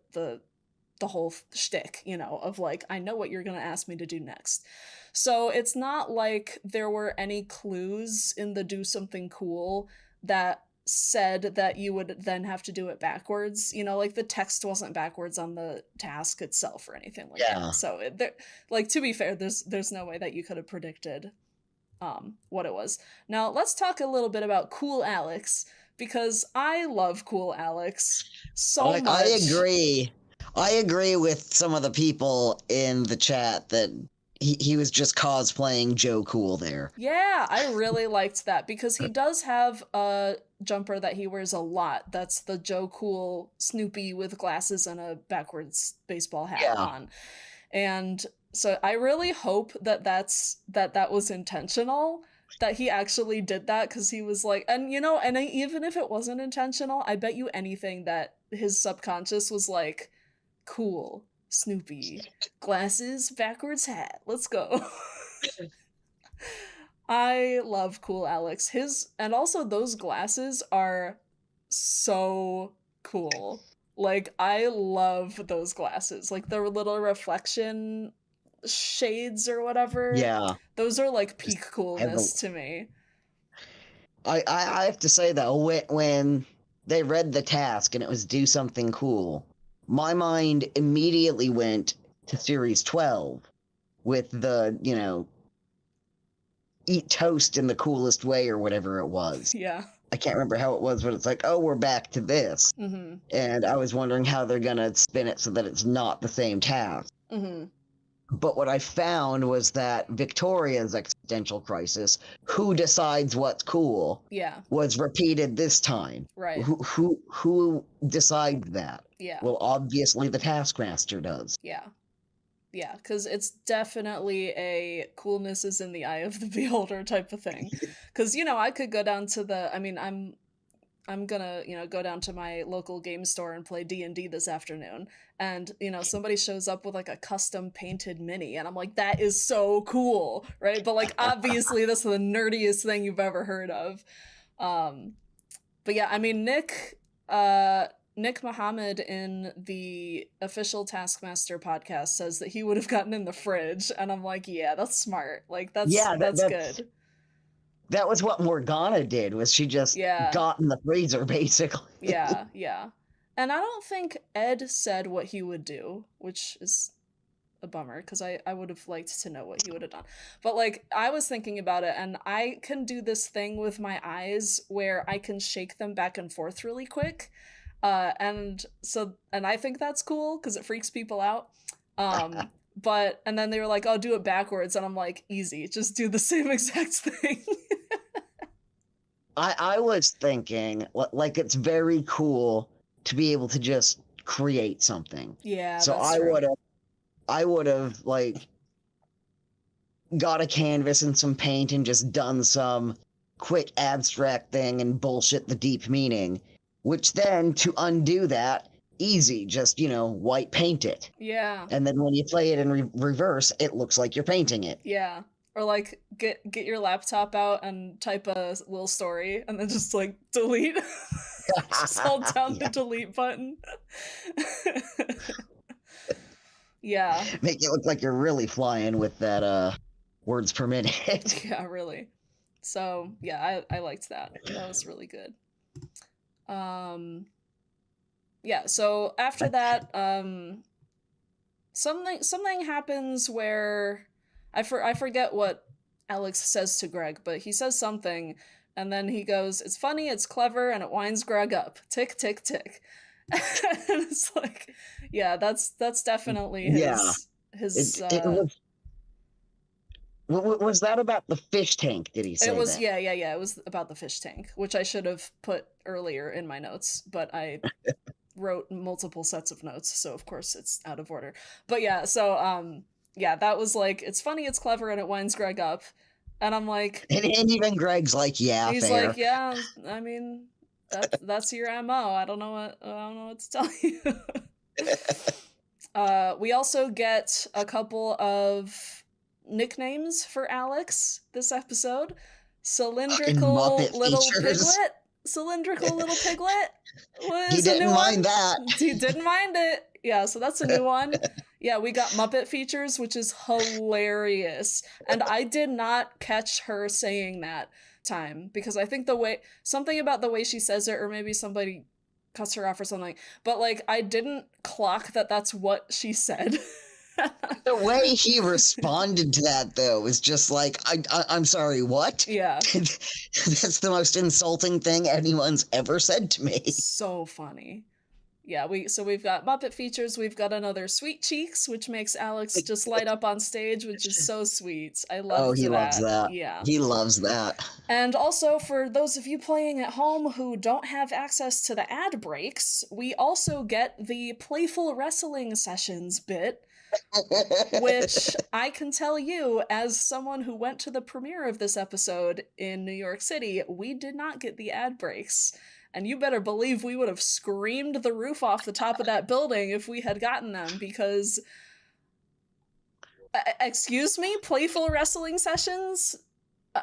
whole shtick, of like, I know what you're gonna ask me to do next. So it's not like there were any clues in the do something cool that said that you would then have to do it backwards. Like the text wasn't backwards on the task itself or anything like that. So to be fair, there's no way that you could have predicted what it was. Now let's talk a little bit about Cool Alex, because I love Cool Alex so much. I agree with some of the people in the chat that he was just cosplaying Joe Cool there. Yeah, I really liked that because he does have a jumper that he wears a lot. That's the Joe Cool Snoopy with glasses and a backwards baseball hat Yeah. on. And so I really hope that that was intentional, that he actually did that, because he was like, and even if it wasn't intentional, I bet you anything that his subconscious was like, cool, Snoopy, glasses, backwards hat, let's go. I love Cool Alex. And also those glasses are so cool. Like, I love those glasses. Like, the little reflection shades or whatever. Yeah. Those are like peak coolness to me. I have to say though, when they read the task and it was do something cool, my mind immediately went to Series 12 with the, eat toast in the coolest way or whatever it was. Yeah. I can't remember how it was, but it's like, oh, we're back to this. Mm-hmm. And I was wondering how they're going to spin it so that it's not the same task. Mm-hmm. But what I found was that Victoria's existential crisis, who decides what's cool, was repeated this time. Right. Who decides that? Yeah. Well, obviously the Taskmaster does. Yeah. Yeah, because it's definitely a coolness is in the eye of the beholder type of thing. Because, I could go down to I'm gonna, go down to my local game store and play D&D this afternoon. And, somebody shows up with like a custom painted mini. And I'm like, that is so cool, right? But like, obviously that's the nerdiest thing you've ever heard of. But yeah, I mean, Nick Muhammad in the official Taskmaster podcast says that he would have gotten in the fridge, and I'm like, yeah, that's smart. Like, that's good. That was what Morgana did, was she just got in the freezer, basically. Yeah. And I don't think Ed said what he would do, which is a bummer, because I would have liked to know what he would have done. But, like, I was thinking about it, and I can do this thing with my eyes where I can shake them back and forth really quick. And I think that's cool because it freaks people out. And then they were like, oh, do it backwards. And I'm like, easy, just do the same exact thing. I was thinking, like, it's very cool to be able to just create something. Yeah. So I would have, like, got a canvas and some paint and just done some quick abstract thing and bullshit the deep meaning. Which then, to undo that, easy, just, white paint it. Yeah. And then when you play it in reverse, it looks like you're painting it. Yeah. Or, like, get your laptop out and type a little story, and then just, like, delete. Just hold down the delete button. Yeah. Make it look like you're really flying with that, words per minute. Yeah, really. So, yeah, I liked that. That was really good. Yeah, so after that, something happens where I forget what Alex says to Greg, but he says something, and then he goes, it's funny, it's clever, and it winds Greg up. Tick, tick, tick. And it's like, yeah, that's definitely his was that about the fish tank, did he say it was that? yeah, it was about the fish tank, which I should have put earlier in my notes, but I wrote multiple sets of notes, so of course it's out of order. But yeah, so that was like, it's funny, it's clever, and it winds Greg up. And I'm like, and even Greg's like, yeah, he's fair. like, yeah, I mean, that's your MO. I don't know what to tell you. We also get a couple of nicknames for Alex this episode. Cylindrical little piglet. Cylindrical little piglet. He didn't mind that. He didn't mind it. Yeah, so that's a new one. Yeah, we got Muppet features, which is hilarious. And I did not catch her saying that time, because I think something about the way she says it, or maybe somebody cuts her off or something, but like, I didn't clock that that's what she said. The way he responded to that, though, was just like, I'm sorry, what? Yeah. That's the most insulting thing anyone's ever said to me. So funny. Yeah, we've got Muppet features, we've got another Sweet Cheeks, which makes Alex just light up on stage, which is so sweet. I Oh, loved he loves that. that. Yeah. He loves that. And also, for those of you playing at home who don't have access to the ad breaks, we also get the Playful Wrestling Sessions bit, which I can tell you, as someone who went to the premiere of this episode in New York City, we did not get the ad breaks. And you better believe we would have screamed the roof off the top of that building if we had gotten them, because... excuse me? Playful Wrestling Sessions?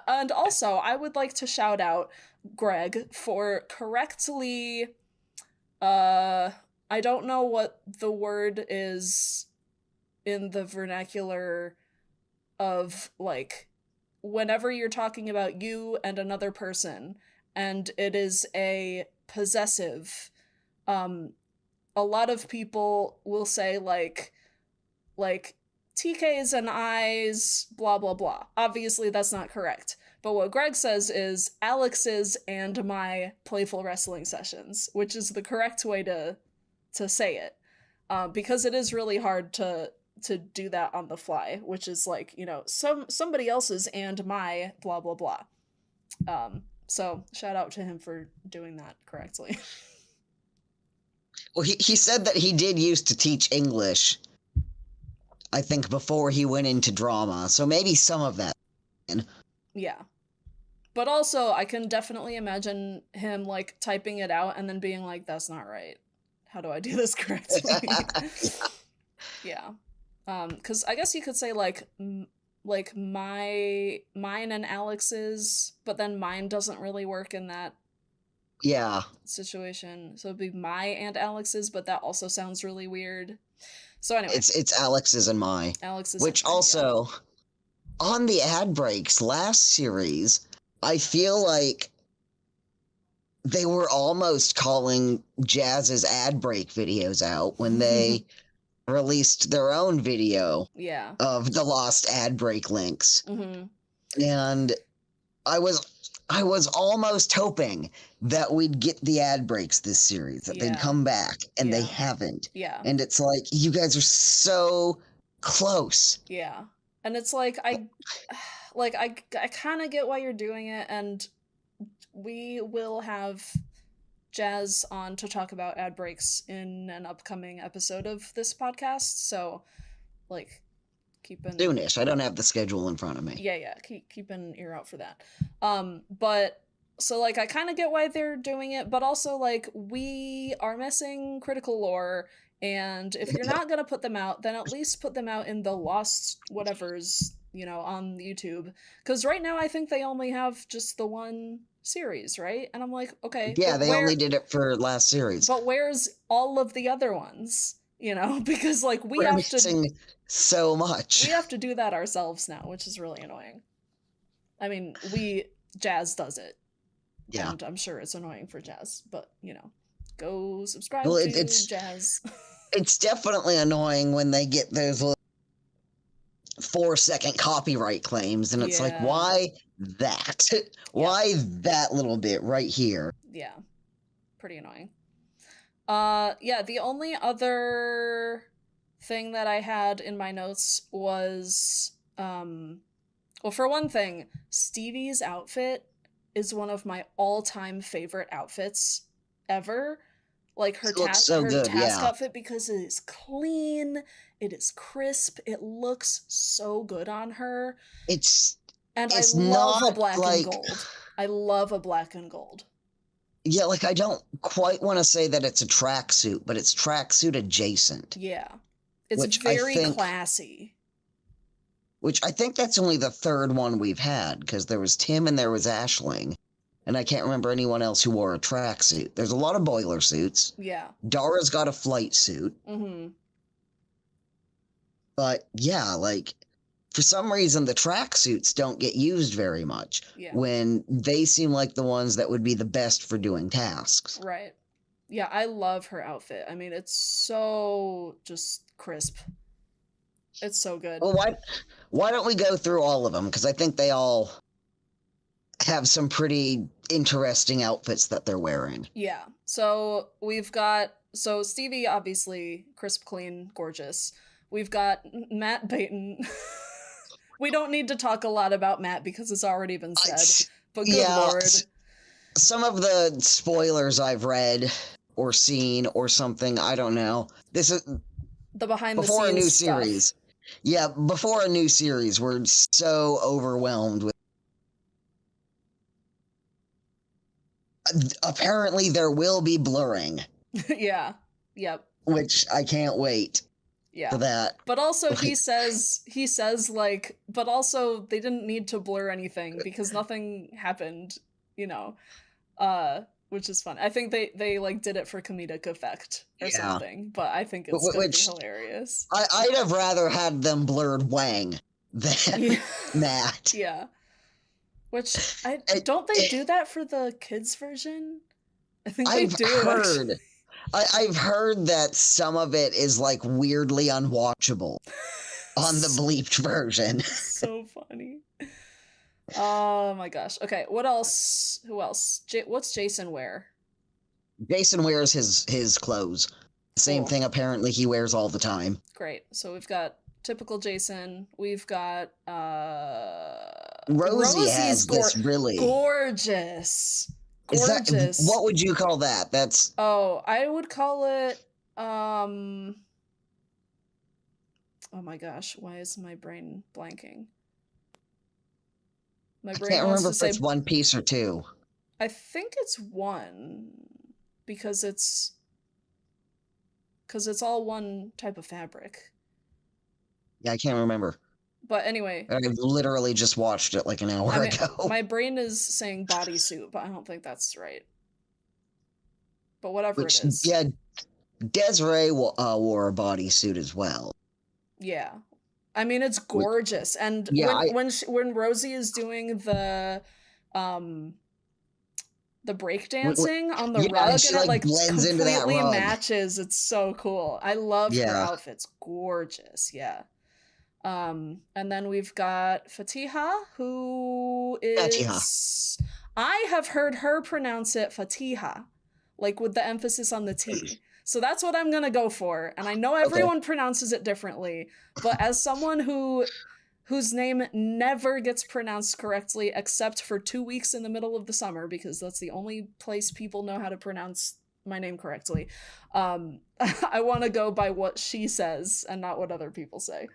And also, I would like to shout out Greg for correctly... I don't know what the word is in the vernacular of, like, whenever you're talking about you and another person, and it is a possessive, a lot of people will say, like, TK's and I's, blah, blah, blah. Obviously, that's not correct. But what Greg says is Alex's and my Playful Wrestling Sessions, which is the correct way to say it. Because it is really hard to do that on the fly, which is like, you know, somebody else's and my blah, blah, blah. So shout out to him for doing that correctly. Well, he said that he did used to teach English, I think, before he went into drama, so maybe some of that. Yeah. But also, I can definitely imagine him, like, typing it out and then being like, that's not right. How do I do this correctly? Yeah. Because I guess you could say, like mine and Alex's, but then mine doesn't really work in that situation. So it'd be my and Alex's, but that also sounds really weird. So anyway. It's Alex's and my. Alex's which and my, also, on the ad breaks last series, I feel like they were almost calling Jazz's ad break videos out when they released their own video of the lost ad break links. And I was almost hoping that we'd get the ad breaks this series, that they'd come back, and they haven't. And it's like, you guys are so close. Yeah. And it's like, I kind of get why you're doing it, and we will have Jazz on to talk about ad breaks in an upcoming episode of this podcast, so, like, keep an... Soonish. I don't have the schedule in front of me. Yeah, keep an ear out for that. But, so, like, I kind of get why they're doing it, but also, like, we are missing Critical Lore, and if you're not gonna put them out, then at least put them out in the lost whatever's, you know, on YouTube. Because right now I think they only have just the one series, right? And I'm like, okay. Yeah, they only did it for last series. But where's all of the other ones? You know, because, like, we're missing so much. We have to do that ourselves now, which is really annoying. I mean, Jazz does it. Yeah. And I'm sure it's annoying for Jazz, but, you know, go subscribe to Jazz. It's definitely annoying when they get those little 4-second copyright claims, and it's like, why that? Why that little bit right here? Yeah. Pretty annoying. Yeah, the only other thing that I had in my notes was, well, for one thing, Stevie's outfit is one of my all-time favorite outfits ever. Like, her task outfit, because it is clean, it is crisp, it looks so good on her. I love a black and gold. I love a black and gold. Yeah, like, I don't quite want to say that it's a tracksuit, but it's tracksuit adjacent. Yeah. It's very classy. Which I think that's only the third one we've had, because there was Tim and there was Aisling. And I can't remember anyone else who wore a tracksuit. There's a lot of boiler suits. Yeah. Dara's got a flight suit. But, yeah, like, for some reason, the tracksuits don't get used very much. When they seem like the ones that would be the best for doing tasks. Right. Yeah, I love her outfit. I mean, it's so just crisp. It's so good. Well, why don't we go through all of them? Because I think they all have some pretty interesting outfits that they're wearing. Yeah. So we've got So Stevie, obviously, crisp, clean, gorgeous. We've got Matt Baton. We don't need to talk a lot about Matt because it's already been said. But good lord. Some of the spoilers I've read or seen or something, I don't know. This is The behind the before scenes a new stuff. series. Yeah, before a new series, we're so overwhelmed with. Apparently, there will be blurring. Yeah. Yep. Which I can't wait. Yeah. For that. But also he says like, but also they didn't need to blur anything because nothing happened, you know. Which is fun. I think they like did it for comedic effect or something, but I think it's gonna be hilarious. I'd have rather had them blurred Wang than Matt. Yeah. Which don't they do that for the kids version? I think they do. I've heard that some of it is like weirdly unwatchable on the bleeped version. So funny. Oh my gosh. Okay, what else? Who else? What's Jason wear? Jason wears his clothes. Same thing apparently he wears all the time. Great. So we've got typical Jason. We've got Rosie has this really gorgeous. What would you call that? That's I would call it oh my gosh, why is my brain blanking? I can't remember if it's one piece or two. I think it's one because it's all one type of fabric. Yeah, I can't remember. But anyway, I literally just watched it like an hour ago. My brain is saying bodysuit, but I don't think that's right. But whatever it is. Yeah, Desiree wore a bodysuit as well. Yeah. I mean, it's gorgeous. And when Rosie is doing the breakdancing on the rug and it like blends into that completely rug. Matches, it's so cool. I love her outfits. Gorgeous. Yeah. And then we've got Fatiha, who is I have heard her pronounce it Fatiha, like with the emphasis on the T. So that's what I'm gonna go for. And I know everyone pronounces it differently, but as someone whose name never gets pronounced correctly except for 2 weeks in the middle of the summer, because that's the only place people know how to pronounce my name correctly, I want to go by what she says and not what other people say.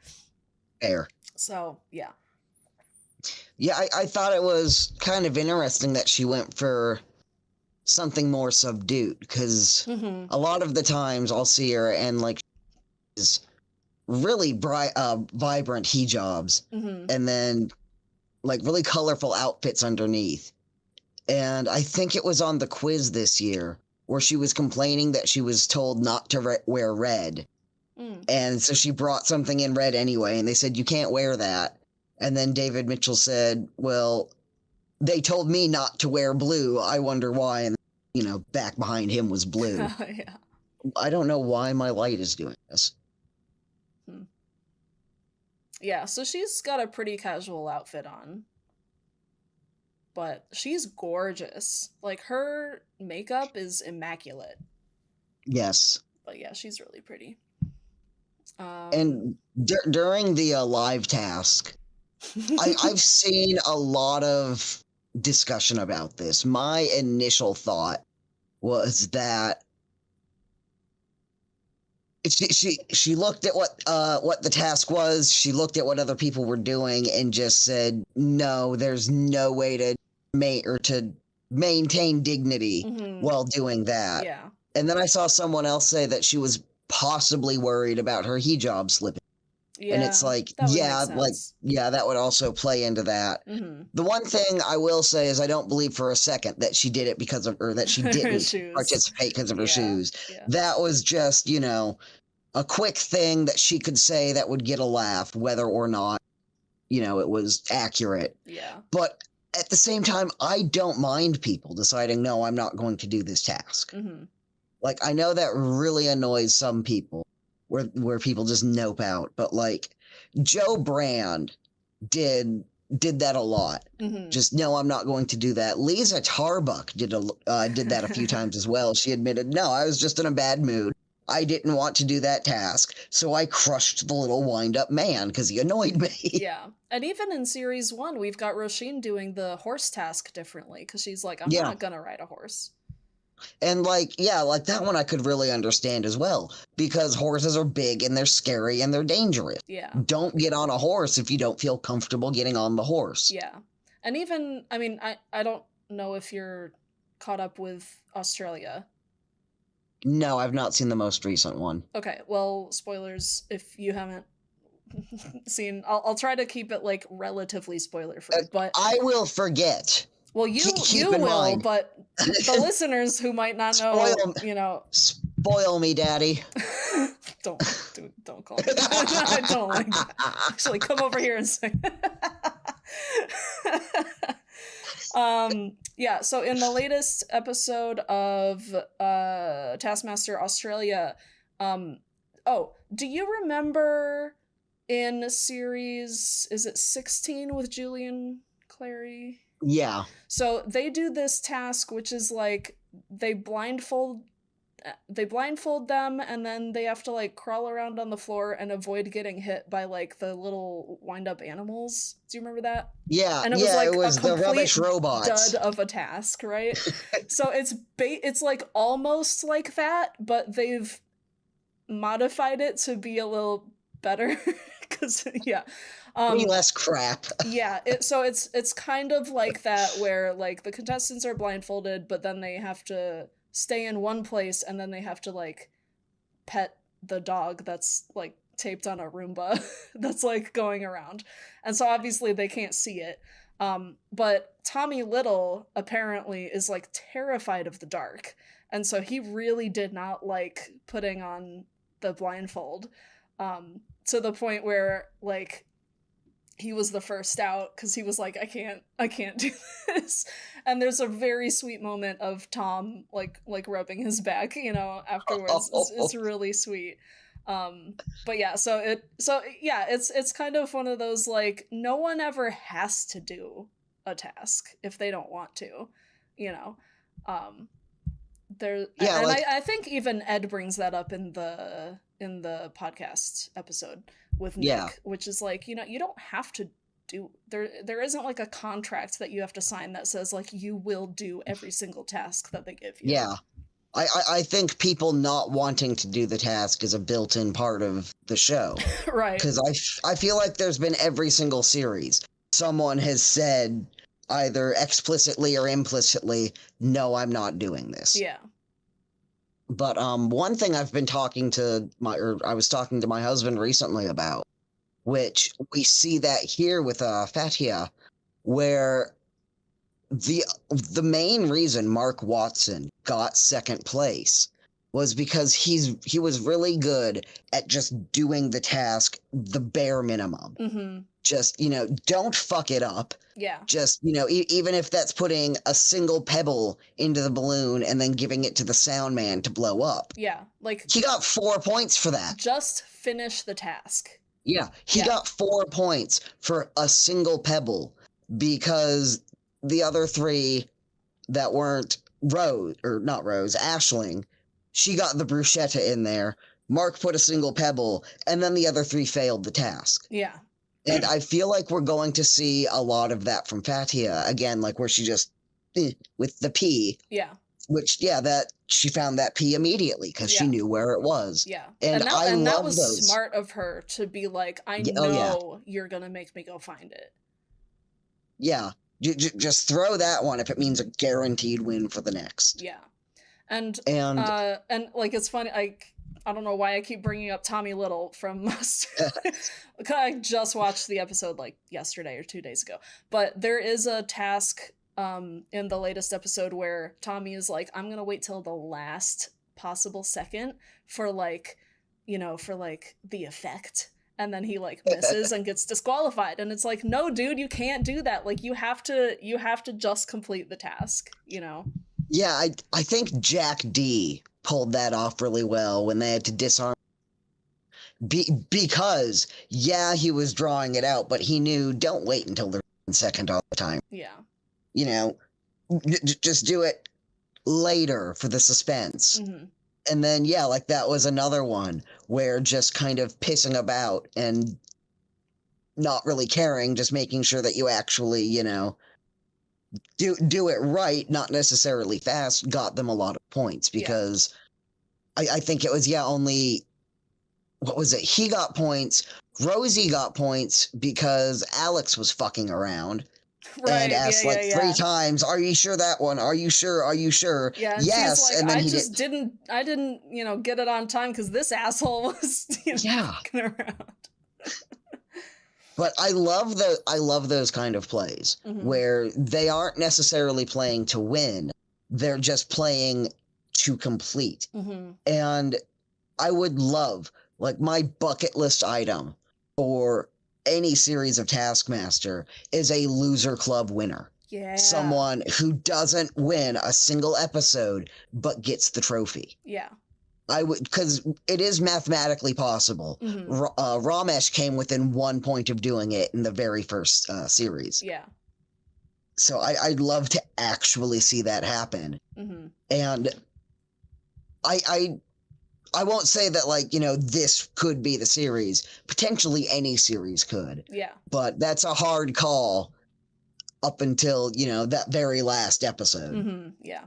Fair. So, yeah. Yeah, I thought it was kind of interesting that she went for something more subdued, because a lot of the times I'll see her and like she's really vibrant hijabs and then like really colorful outfits underneath. And I think it was on the quiz this year where she was complaining that she was told not to wear red. And so she brought something in red anyway, and they said, you can't wear that. And then David Mitchell said, well, they told me not to wear blue. I wonder why. And, back behind him was blue. Yeah. I don't know why my light is doing this. Yeah, so she's got a pretty casual outfit on. But she's gorgeous. Like, her makeup is immaculate. Yes. But yeah, she's really pretty. And during the live task, I've seen a lot of discussion about this. My initial thought was that she looked at what the task was. She looked at what other people were doing and just said, "No, there's no way to maintain dignity while doing that." Yeah. And then I saw someone else say that she was possibly worried about her hijab slipping. Yeah, and it's like, that would also play into that. The one thing I will say is I don't believe for a second that she did it because of, or that she didn't participate because of her shoes. Yeah. That was just, a quick thing that she could say that would get a laugh, whether or not, it was accurate. Yeah. But at the same time, I don't mind people deciding, no, I'm not going to do this task. Like, I know that really annoys some people. Where people just nope out. But, like, Joe Brand did did that a lot. Mm-hmm. Just, no, I'm not going to do that. Lisa Tarbuck did that a few times as well. She admitted, no, I was just in a bad mood. I didn't want to do that task, so I crushed the little wind-up man because he annoyed me. Yeah. And even in series 1, we've got Roisin doing the horse task differently because she's like, I'm not gonna ride a horse. And like that one I could really understand as well, because horses are big and they're scary and they're dangerous. Yeah. Don't get on a horse if you don't feel comfortable getting on the horse. Yeah. And even, I mean, I don't know if you're caught up with Australia. No, I've not seen the most recent one. Okay, well, spoilers if you haven't seen. I'll try to keep it like relatively spoiler free, but I will forget. Well, you keep will, mind. but the listeners who might not know, spoil me, Daddy. don't call me. I don't like that. Actually, come over here and say. Yeah, so in the latest episode of Taskmaster Australia, do you remember in series, is it 16 with Julian Clary? Yeah. So they do this task, which is like they blindfold them, and then they have to like crawl around on the floor and avoid getting hit by like the little wind-up animals. Do you remember that? Yeah, and it was the rubbish robots. Dud of a task, right? So it's like almost like that, but they've modified it to be a little better because less crap. Yeah, so it's kind of like that where like the contestants are blindfolded, but then they have to stay in one place and then they have to like pet the dog that's like taped on a Roomba that's like going around. And so obviously they can't see it. But Tommy Little apparently is like terrified of the dark. And so he really did not like putting on the blindfold, to the point where like he was the first out because he was like, I can't do this. And there's a very sweet moment of Tom like rubbing his back, afterwards. It's really sweet. But yeah, it's kind of one of those like no one ever has to do a task if they don't want to, I think even Ed brings that up in the podcast episode with Nick, which is like, you don't have to do there isn't like a contract that you have to sign that says like you will do every single task that they give you. Yeah. I think people not wanting to do the task is a built-in part of the show. Right. Because I feel like there's been every single series someone has said either explicitly or implicitly, no, I'm not doing this. Yeah. But one thing I was talking to my husband recently about, which we see that here with Fatia, where the main reason Mark Watson got second place was because he was really good at just doing the task the bare minimum. Mm-hmm. Just, don't fuck it up. Yeah. Just, even if that's putting a single pebble into the balloon and then giving it to the sound man to blow up. Yeah. Like he got 4 points for that. Just finish the task. Yeah. He got 4 points for a single pebble because the other 3 that weren't Aisling, she got the bruschetta in there. Mark put a single pebble, and then the other 3 failed the task. Yeah. And I feel like we're going to see a lot of that from Fatia again, like where she just with the P. Yeah. Which that she found that P immediately because she knew where it was. Yeah. And that was those. Smart of her to be like, I know you're gonna make me go find it. Yeah. Just throw that one if it means a guaranteed win for the next. Yeah. And like it's funny, I don't know why I keep bringing up Tommy Little from I just watched the episode like yesterday or 2 days ago. But there is a task in the latest episode where Tommy is like, I'm gonna wait till the last possible second for like the effect. And then he like misses and gets disqualified. And it's like, no, dude, you can't do that. Like you have to just complete the task, Yeah, I think Jack D pulled that off really well when they had to disarm. Because he was drawing it out, but he knew don't wait until they're second all the time. Yeah. You know, just do it later for the suspense. Mm-hmm. And then, yeah, like that was another one where just kind of pissing about and not really caring, just making sure that you actually, you know, do it right, not necessarily fast, got them a lot of points because I think it was, only, what was it? He got points. Rosie got points because Alex was fucking around. Right, And asked yeah, like yeah, 3 yeah. times, "Are you sure that one? Are you sure? Are you sure?" Yeah, and Yes, she's like, and then I he just did. I didn't, you know, get it on time because this asshole was, you know, Yeah. fucking around. But I love those kind of plays where they aren't necessarily playing to win. They're just playing to complete. And I would love, like, my bucket list item for any series of Taskmaster is a loser club winner. Yeah. Someone who doesn't win a single episode but gets the trophy. Yeah. I would, because it is mathematically possible. Ramesh came within 1 point of doing it in the very first series. Yeah. So I'd love to actually see that happen. And I won't say that, like, you know, this could be the series. Potentially any series could. Yeah. But that's a hard call up until, you know, that very last episode. Yeah.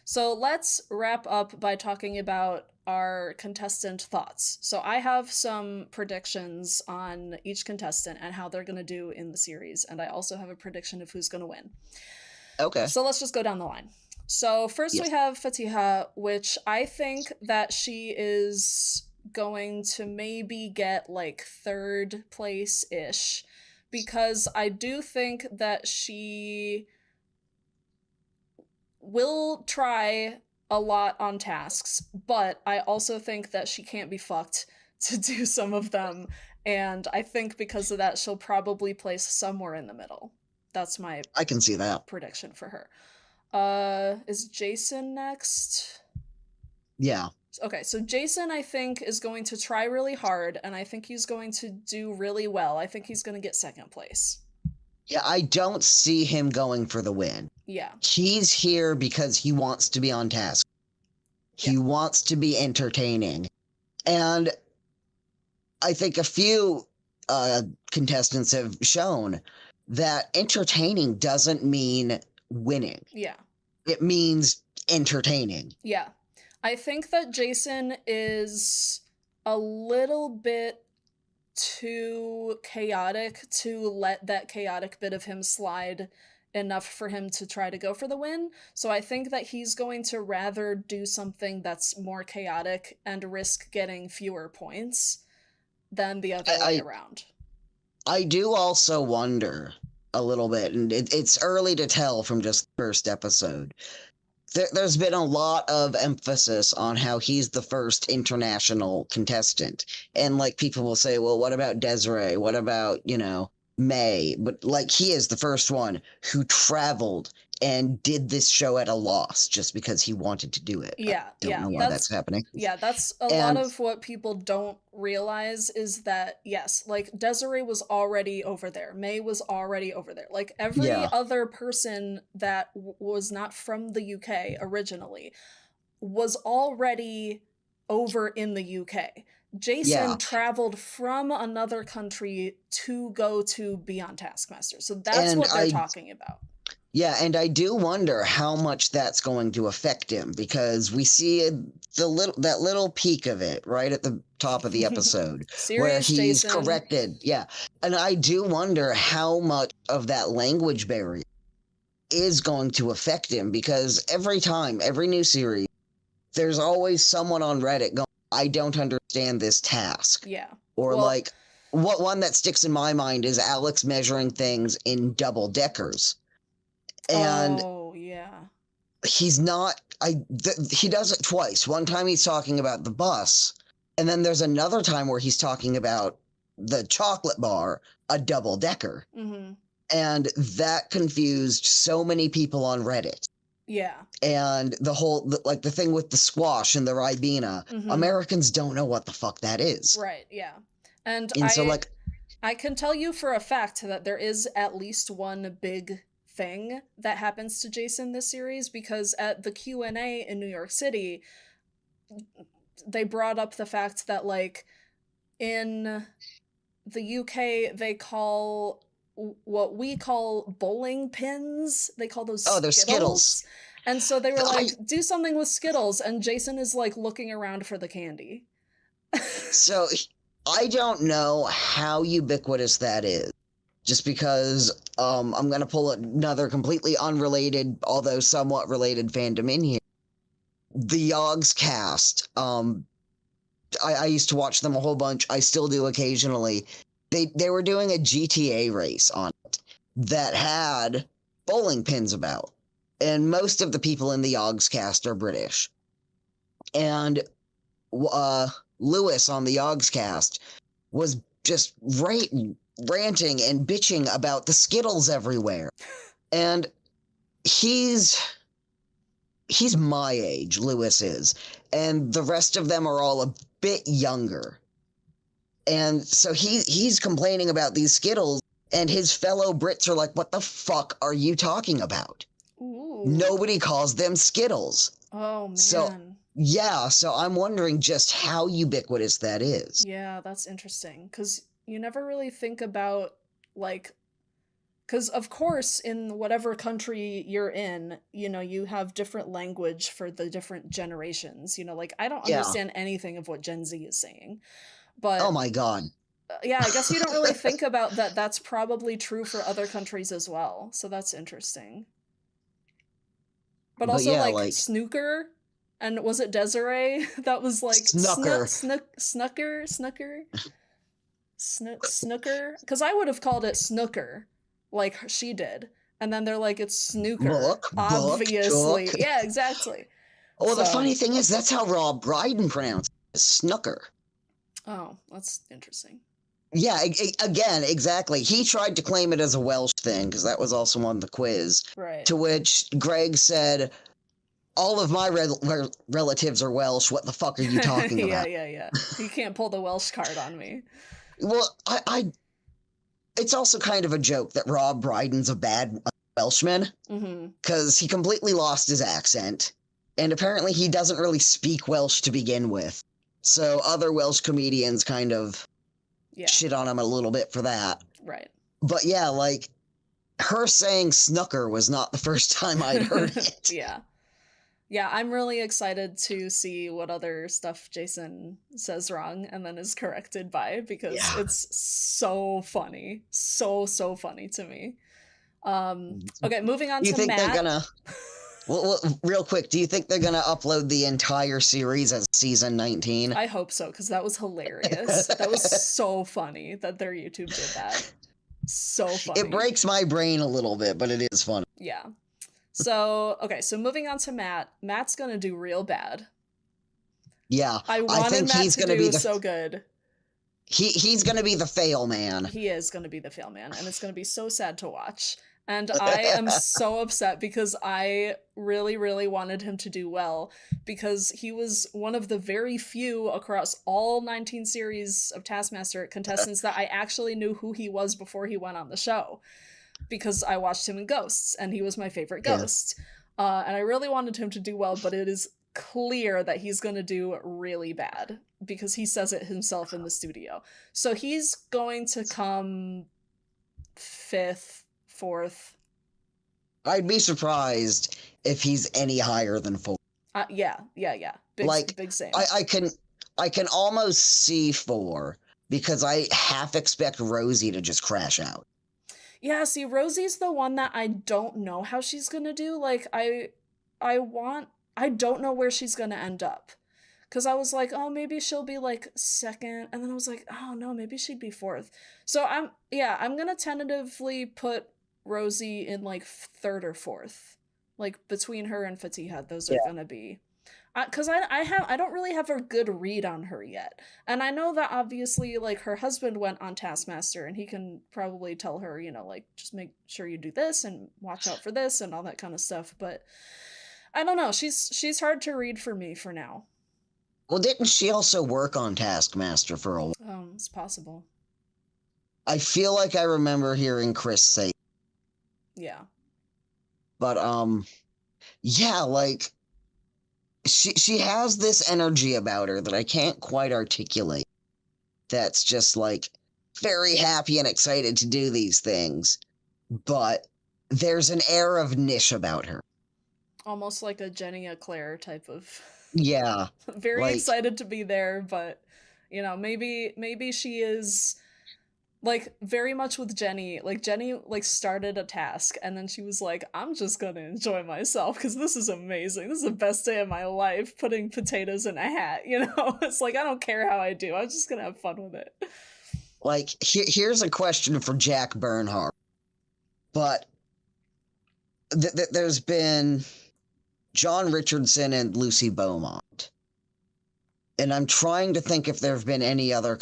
So let's wrap up by talking about our contestant thoughts. So I have some predictions on each contestant and how they're going to do in the series. And I also have a prediction of who's going to win. Okay. So let's just go down the line. So first we have Fatiha, which I think that she is going to maybe get like 3rd place-ish, because I do think that she will try a lot on tasks, but I also think that she can't be fucked to do some of them, and I think because of that she'll probably place somewhere in the middle. That's my I can see that prediction for her. Is Jason next? Yeah. Okay, so Jason, I think, is going to try really hard, and I think he's going to do really well. I think he's going to get 2nd place. Yeah, I don't see him going for the win. Yeah. He's here because he wants to be on task. He wants to be entertaining. And I think a few contestants have shown that entertaining doesn't mean winning. Yeah. It means entertaining. Yeah. I think that Jason is a little bit too chaotic to let that chaotic bit of him slide enough for him to try to go for the win. So I think that he's going to rather do something that's more chaotic and risk getting fewer points than the other way around. I do also wonder a little bit, and it's early to tell from just the first episode. There's been a lot of emphasis on how he's the first international contestant. And, like, people will say, well, what about Desiree? What about, you know, May? But, like, he is the first one who traveled and did this show at a loss just because he wanted to do it. Yeah, I don't know why that's happening. Yeah, that's a lot of what people don't realize is that, yes, like, Desiree was already over there. May was already over there. Like, every other person that was not from the UK originally was already over in the UK. Jason traveled from another country to go to be on Taskmaster. So that's what they're talking about. Yeah, and I do wonder how much that's going to affect him, because we see that little peek of it right at the top of the episode where he's Jason. corrected. Yeah, and I do wonder how much of that language barrier is going to affect him, because every time, every new series, there's always someone on Reddit going, I don't understand this task. Yeah. Or like, what one that sticks in my mind is Alex measuring things in double deckers. And he's not, he does it twice. One time he's talking about the bus, and then there's another time where he's talking about the chocolate bar, a double decker. And that confused so many people on Reddit. Yeah. And the whole, like, the thing with the squash and the Ribena, Americans don't know what the fuck that is. Right, yeah. And so, like, I can tell you for a fact that there is at least one big thing that happens to Jason this series, because at the Q&A in New York City, they brought up the fact that, like, in the UK, they call what we call bowling pins, they call those Oh, they're Skittles. Skittles. And so they were like, do something with Skittles, and Jason is, like, looking around for the candy. So I don't know how ubiquitous that is. Just because I'm going to pull another completely unrelated, although somewhat related fandom in here. The Yogs cast. I used to watch them a whole bunch. I still do occasionally. They were doing a GTA race on it that had bowling pins about. And most of the people in the Yogs cast are British. And Lewis on the Yogs cast was just ranting and bitching about the Skittles everywhere. And he's my age, Lewis is, and the rest of them are all a bit younger. And so he's complaining about these Skittles, and his fellow Brits are like, what the fuck are you talking about? Ooh. Nobody calls them Skittles. Oh, man. So, yeah, so I'm wondering just how ubiquitous that is. Yeah, that's interesting, because you never really think about, like, because of course in whatever country you're in, you know, you have different language for the different generations, you know, like, I don't understand anything of what Gen Z is saying, but oh my god, yeah, I guess you don't really think about that. That's probably true for other countries as well, so that's interesting. But also, yeah, like snooker, and was it Desiree that was like Snooker? Snooker? Because I would have called it snooker, like she did, and then they're like, it's snooker, obviously. Yeah, exactly. Well, the funny thing is, that's how Rob Brydon pronounced it, snooker. Oh, that's interesting. Yeah, again, exactly. He tried to claim it as a Welsh thing, because that was also on the quiz. Right. To which Greg said, all of my relatives are Welsh. What the fuck are you talking about? Yeah. You can't pull the Welsh card on me. Well, it's also kind of a joke that Rob Brydon's a bad Welshman, because he completely lost his accent, and apparently he doesn't really speak Welsh to begin with. So other Welsh comedians kind of shit on him a little bit for that. Right. But yeah, like, her saying snooker was not the first time I'd heard it. Yeah, I'm really excited to see what other stuff Jason says wrong and then is corrected by, because it's so funny. So funny to me. Okay, moving on to Matt. You think they're gonna... Well, real quick, do you think they're gonna upload the entire series as season 19? I hope so, because that was hilarious. That was so funny that their YouTube did that. So funny. It breaks my brain a little bit, but it is funny. Yeah. So, okay, so moving on to Matt. Matt's gonna do real bad. Yeah. I wanted Matt to do so good. He's gonna be the fail man. He is gonna be the fail man, and it's gonna be so sad to watch. And I am so upset, because I really, really wanted him to do well, because he was one of the very few across all 19 series of Taskmaster contestants that I actually knew who he was before he went on the show, because I watched him in Ghosts, and he was my favorite ghost. And I really wanted him to do well, but it is clear that he's going to do really bad, because he says it himself in the studio. So he's going to come 5th, 4th. I'd be surprised if he's any higher than 4. Yeah. Big same. I can almost see 4, because I half expect Rosie to just crash out. Yeah, see, Rosie's the one that I don't know how she's gonna do. Like, I don't know where she's gonna end up. Because I was like, oh, maybe she'll be, like, 2nd. And then I was like, oh, no, maybe she'd be 4th. So I'm gonna tentatively put Rosie in, like, 3rd or 4th. Like, between her and Fatihad, those are gonna be. Because I don't really have a good read on her yet. And I know that obviously, like, her husband went on Taskmaster, and he can probably tell her, you know, like, just make sure you do this and watch out for this and all that kind of stuff. But I don't know. She's hard to read for me for now. Well, didn't she also work on Taskmaster for a while? It's possible. I feel like I remember hearing Chris say, Yeah. but yeah, like she has this energy about her that I can't quite articulate. That's just like very happy and excited to do these things, but there's an air of niche about her. Almost like a Jenny Eclair type of Yeah, very like excited to be there, but maybe she is like very much with Jenny. Like Jenny like started a task and then she was like, I'm just gonna enjoy myself because this is amazing. This is the best day of my life, putting potatoes in a hat, It's like I don't care how I do. I'm just gonna have fun with it. like here's a question for Jack Bernhardt. But there's been John Richardson and Lucy Beaumont. And I'm trying to think if there have been any other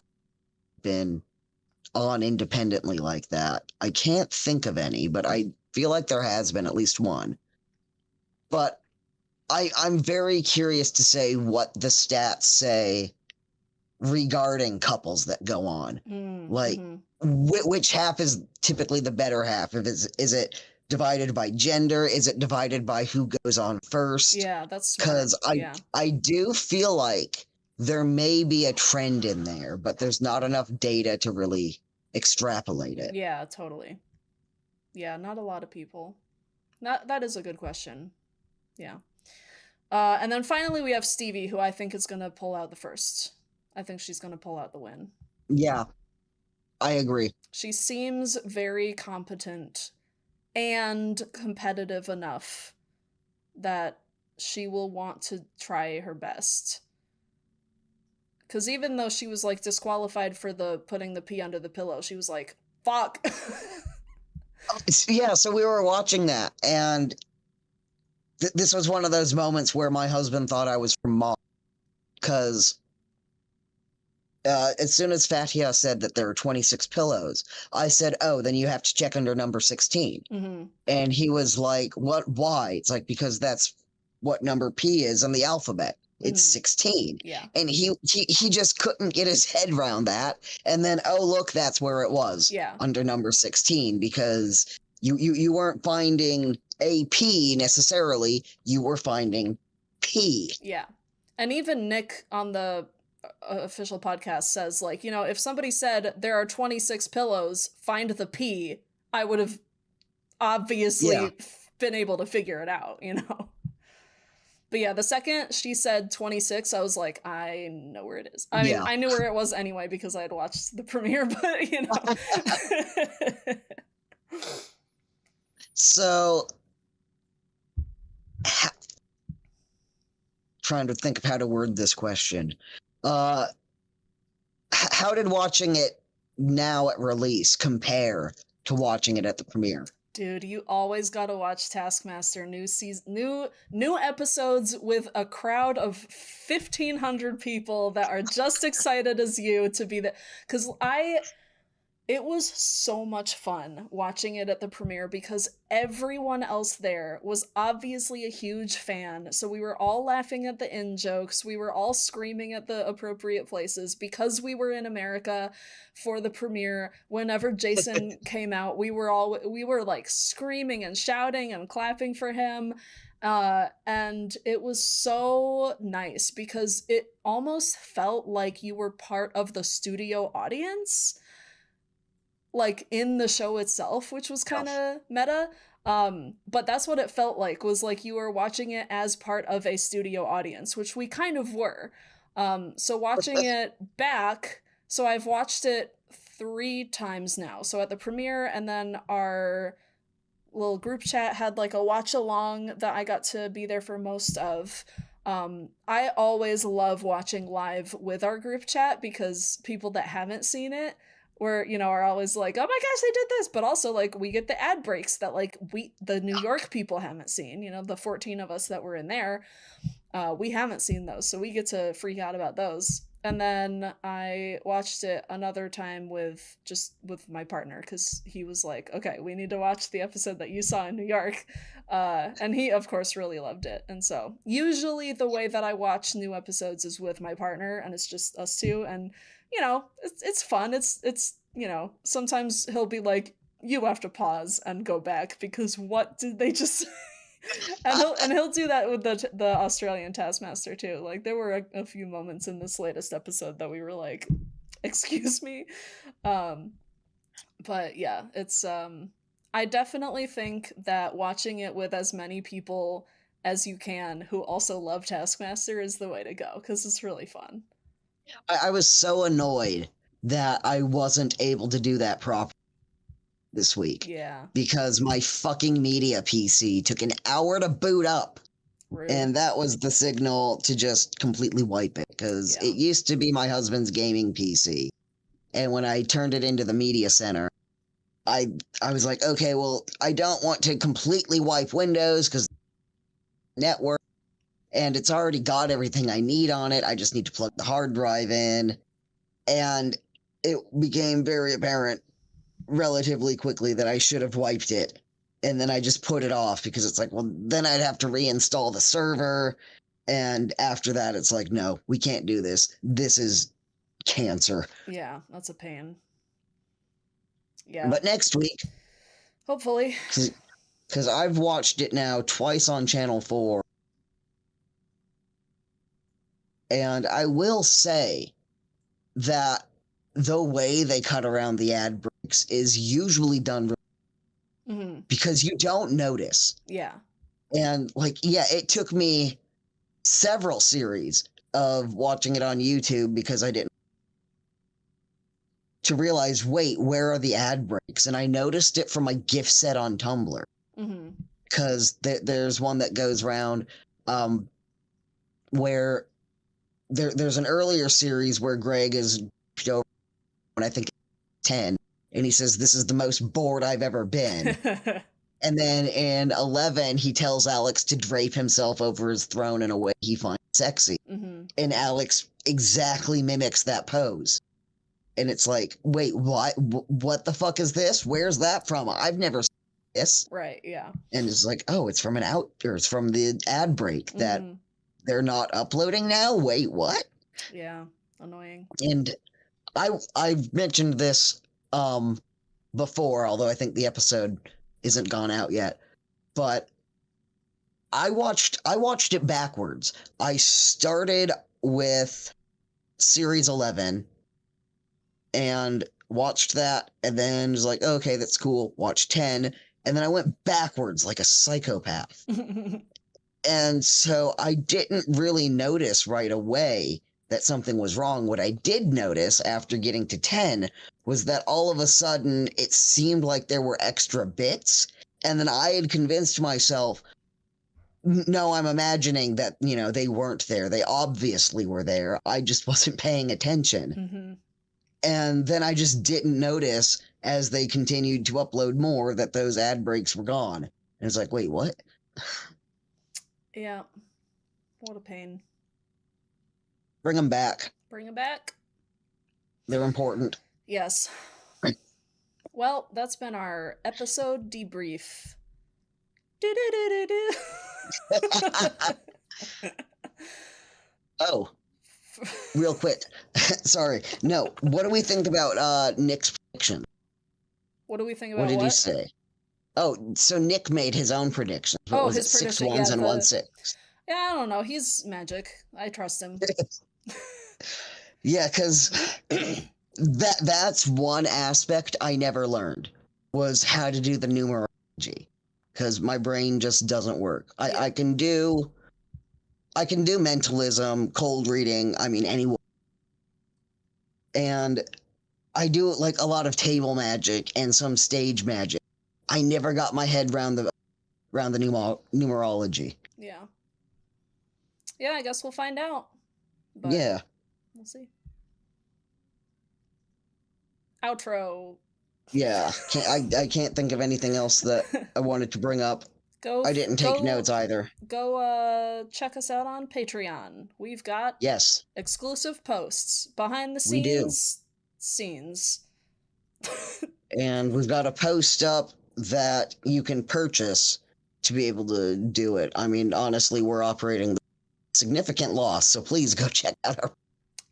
been on independently like that. I can't think of any, but I feel like there has been at least one. But I'm very curious to say what the stats say regarding couples that go on. Like, which half is typically the better half? Is it divided by gender? Is it divided by who goes on first? Yeah, that's because smart. I do feel like there may be a trend in there, but there's not enough data to really extrapolate it. Yeah, totally. Yeah, not a lot of people. That is a good question. Yeah. And then finally we have Stevie, who I think is gonna pull out the first. I think she's gonna pull out the win. Yeah, I agree. She seems very competent and competitive enough that she will want to try her best. Because even though she was like disqualified for the putting the pee under the pillow, she was like, fuck. Yeah, so we were watching that, and this was one of those moments where my husband thought I was from Mars, because as soon as Fatia said that there were 26 pillows, I said, oh, then you have to check under number 16. Mm-hmm. And he was like, what? Why? It's like, because that's what number P is in the alphabet. It's 16. Yeah. And he just couldn't get his head around that. And then, oh, look, that's where it was. Yeah. Under number 16, because you weren't finding a P necessarily. You were finding P. Yeah. And even Nick on the official podcast says, like, if somebody said there are 26 pillows, find the P, I would have obviously been able to figure it out, But yeah, the second she said 26, I was like, I know where it is. I mean, I knew where it was anyway because I had watched the premiere, but So, trying to think of how to word this question. How did watching it now at release compare to watching it at the premiere? Dude, you always gotta watch Taskmaster new season, new episodes with a crowd of 1,500 people that are just excited as you to be there. Because it was so much fun watching it at the premiere because everyone else there was obviously a huge fan. So we were all laughing at the in-jokes. We were all screaming at the appropriate places because we were in America for the premiere. Whenever Jason came out, we were like screaming and shouting and clapping for him. And it was so nice because it almost felt like you were part of the studio audience, like in the show itself, which was kind of meta. But that's what it felt like, was like you were watching it as part of a studio audience, which we kind of were. So watching it back, so I've watched it 3 times now. So at the premiere, and then our little group chat had like a watch along that I got to be there for most of. I always love watching live with our group chat because people that haven't seen it are always like, oh my gosh, they did this, but also like we get the ad breaks that like the New York people haven't seen, the 14 of us that were in there, we haven't seen those, so we get to freak out about those. And then I watched it another time with my partner, because he was like, okay, we need to watch the episode that you saw in New York. And he, of course, really loved it. And so usually the way that I watch new episodes is with my partner, and it's just us two. And, it's fun. It's, sometimes he'll be like, you have to pause and go back because what did they just and he'll do that with the Australian Taskmaster too. Like there were a few moments in this latest episode that we were like, "Excuse me," um, but yeah, it's I definitely think that watching it with as many people as you can who also love Taskmaster is the way to go because it's really fun. I was so annoyed that I wasn't able to do that properly this week Yeah, because my fucking media PC took an hour to boot up. rude. And that was the signal to just completely wipe it because Yeah. it used to be my husband's gaming PC. And when I turned it into the media center, I was like, okay, well, I don't want to completely wipe Windows because network, and it's already got everything I need on it. I just need to plug the hard drive in. And it became very apparent relatively quickly that I should have wiped it. And then I just put it off because it's like, well, then I'd have to reinstall the server. And after that, it's like, no, we can't do this. This is cancer. Yeah, that's a pain. Yeah. But next week, hopefully. because I've watched it now twice on Channel 4. And I will say that the way they cut around the ad breaks is usually done because you don't notice. Yeah. And it took me several series of watching it on YouTube because I didn't to realize, wait, where are the ad breaks? And I noticed it from my gift set on Tumblr because there's one that goes around where there's an earlier series where Greg is over when I think 10, and he says, this is the most bored I've ever been. And then in 11, he tells Alex to drape himself over his throne in a way he finds sexy. And Alex exactly mimics that pose. And it's like, wait, what the fuck is this? Where's that from? I've never seen this. Right, yeah. And it's like, oh, it's from it's from the ad break that they're not uploading now? Wait, what? Yeah, annoying. And I've mentioned this before, although I think the episode isn't gone out yet. But I watched it backwards. I started with series 11 and watched that, and then was like, okay, that's cool. Watched 10, and then I went backwards like a psychopath. And so I didn't really notice right away that something was wrong. What I did notice after getting to 10 was that all of a sudden it seemed like there were extra bits. And then I had convinced myself, no, I'm imagining that, they weren't there. They obviously were there. I just wasn't paying attention. And then I just didn't notice as they continued to upload more that those ad breaks were gone. And it's like, wait, what? Yeah. What a pain. Bring them back. Bring them back. They're important. Yes. Well, that's been our episode debrief. Oh, real quick. Sorry. No, what do we think about Nick's prediction? What do we think about what? Did he say? Oh, so Nick made his own predictions. What was his it? 6 prediction, ones and 1 6. Yeah, I don't know. He's magic. I trust him. Yeah, because that's one aspect I never learned was how to do the numerology. Because my brain just doesn't work. I can do mentalism, cold reading, anyone. And I do like a lot of table magic and some stage magic. I never got my head around the numerology. Yeah. Yeah, I guess we'll find out. But yeah. We'll see. Outro. Yeah. I can't think of anything else that I wanted to bring up. Go. I didn't take notes either. Go. Check us out on Patreon. We've got Yes, exclusive posts, behind the we do. scenes. And we've got a post up that you can purchase to be able to do it. I mean, honestly, we're operating with significant loss, so please go check out our.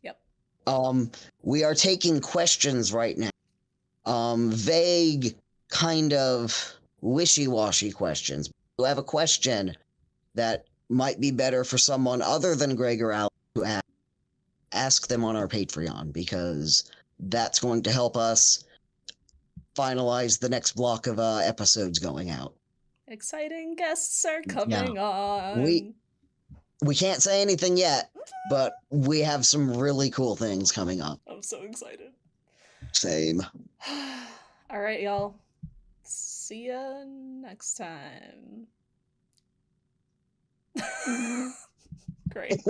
Yep. We are taking questions right now. Vague, kind of wishy-washy questions. If you have a question that might be better for someone other than Greg or Alex to ask them on our Patreon, because that's going to help us finalize the next block of episodes going out. Exciting guests are coming on. We can't say anything yet, but we have some really cool things coming up. I'm so excited. Same. All right, y'all. See ya next time. Great.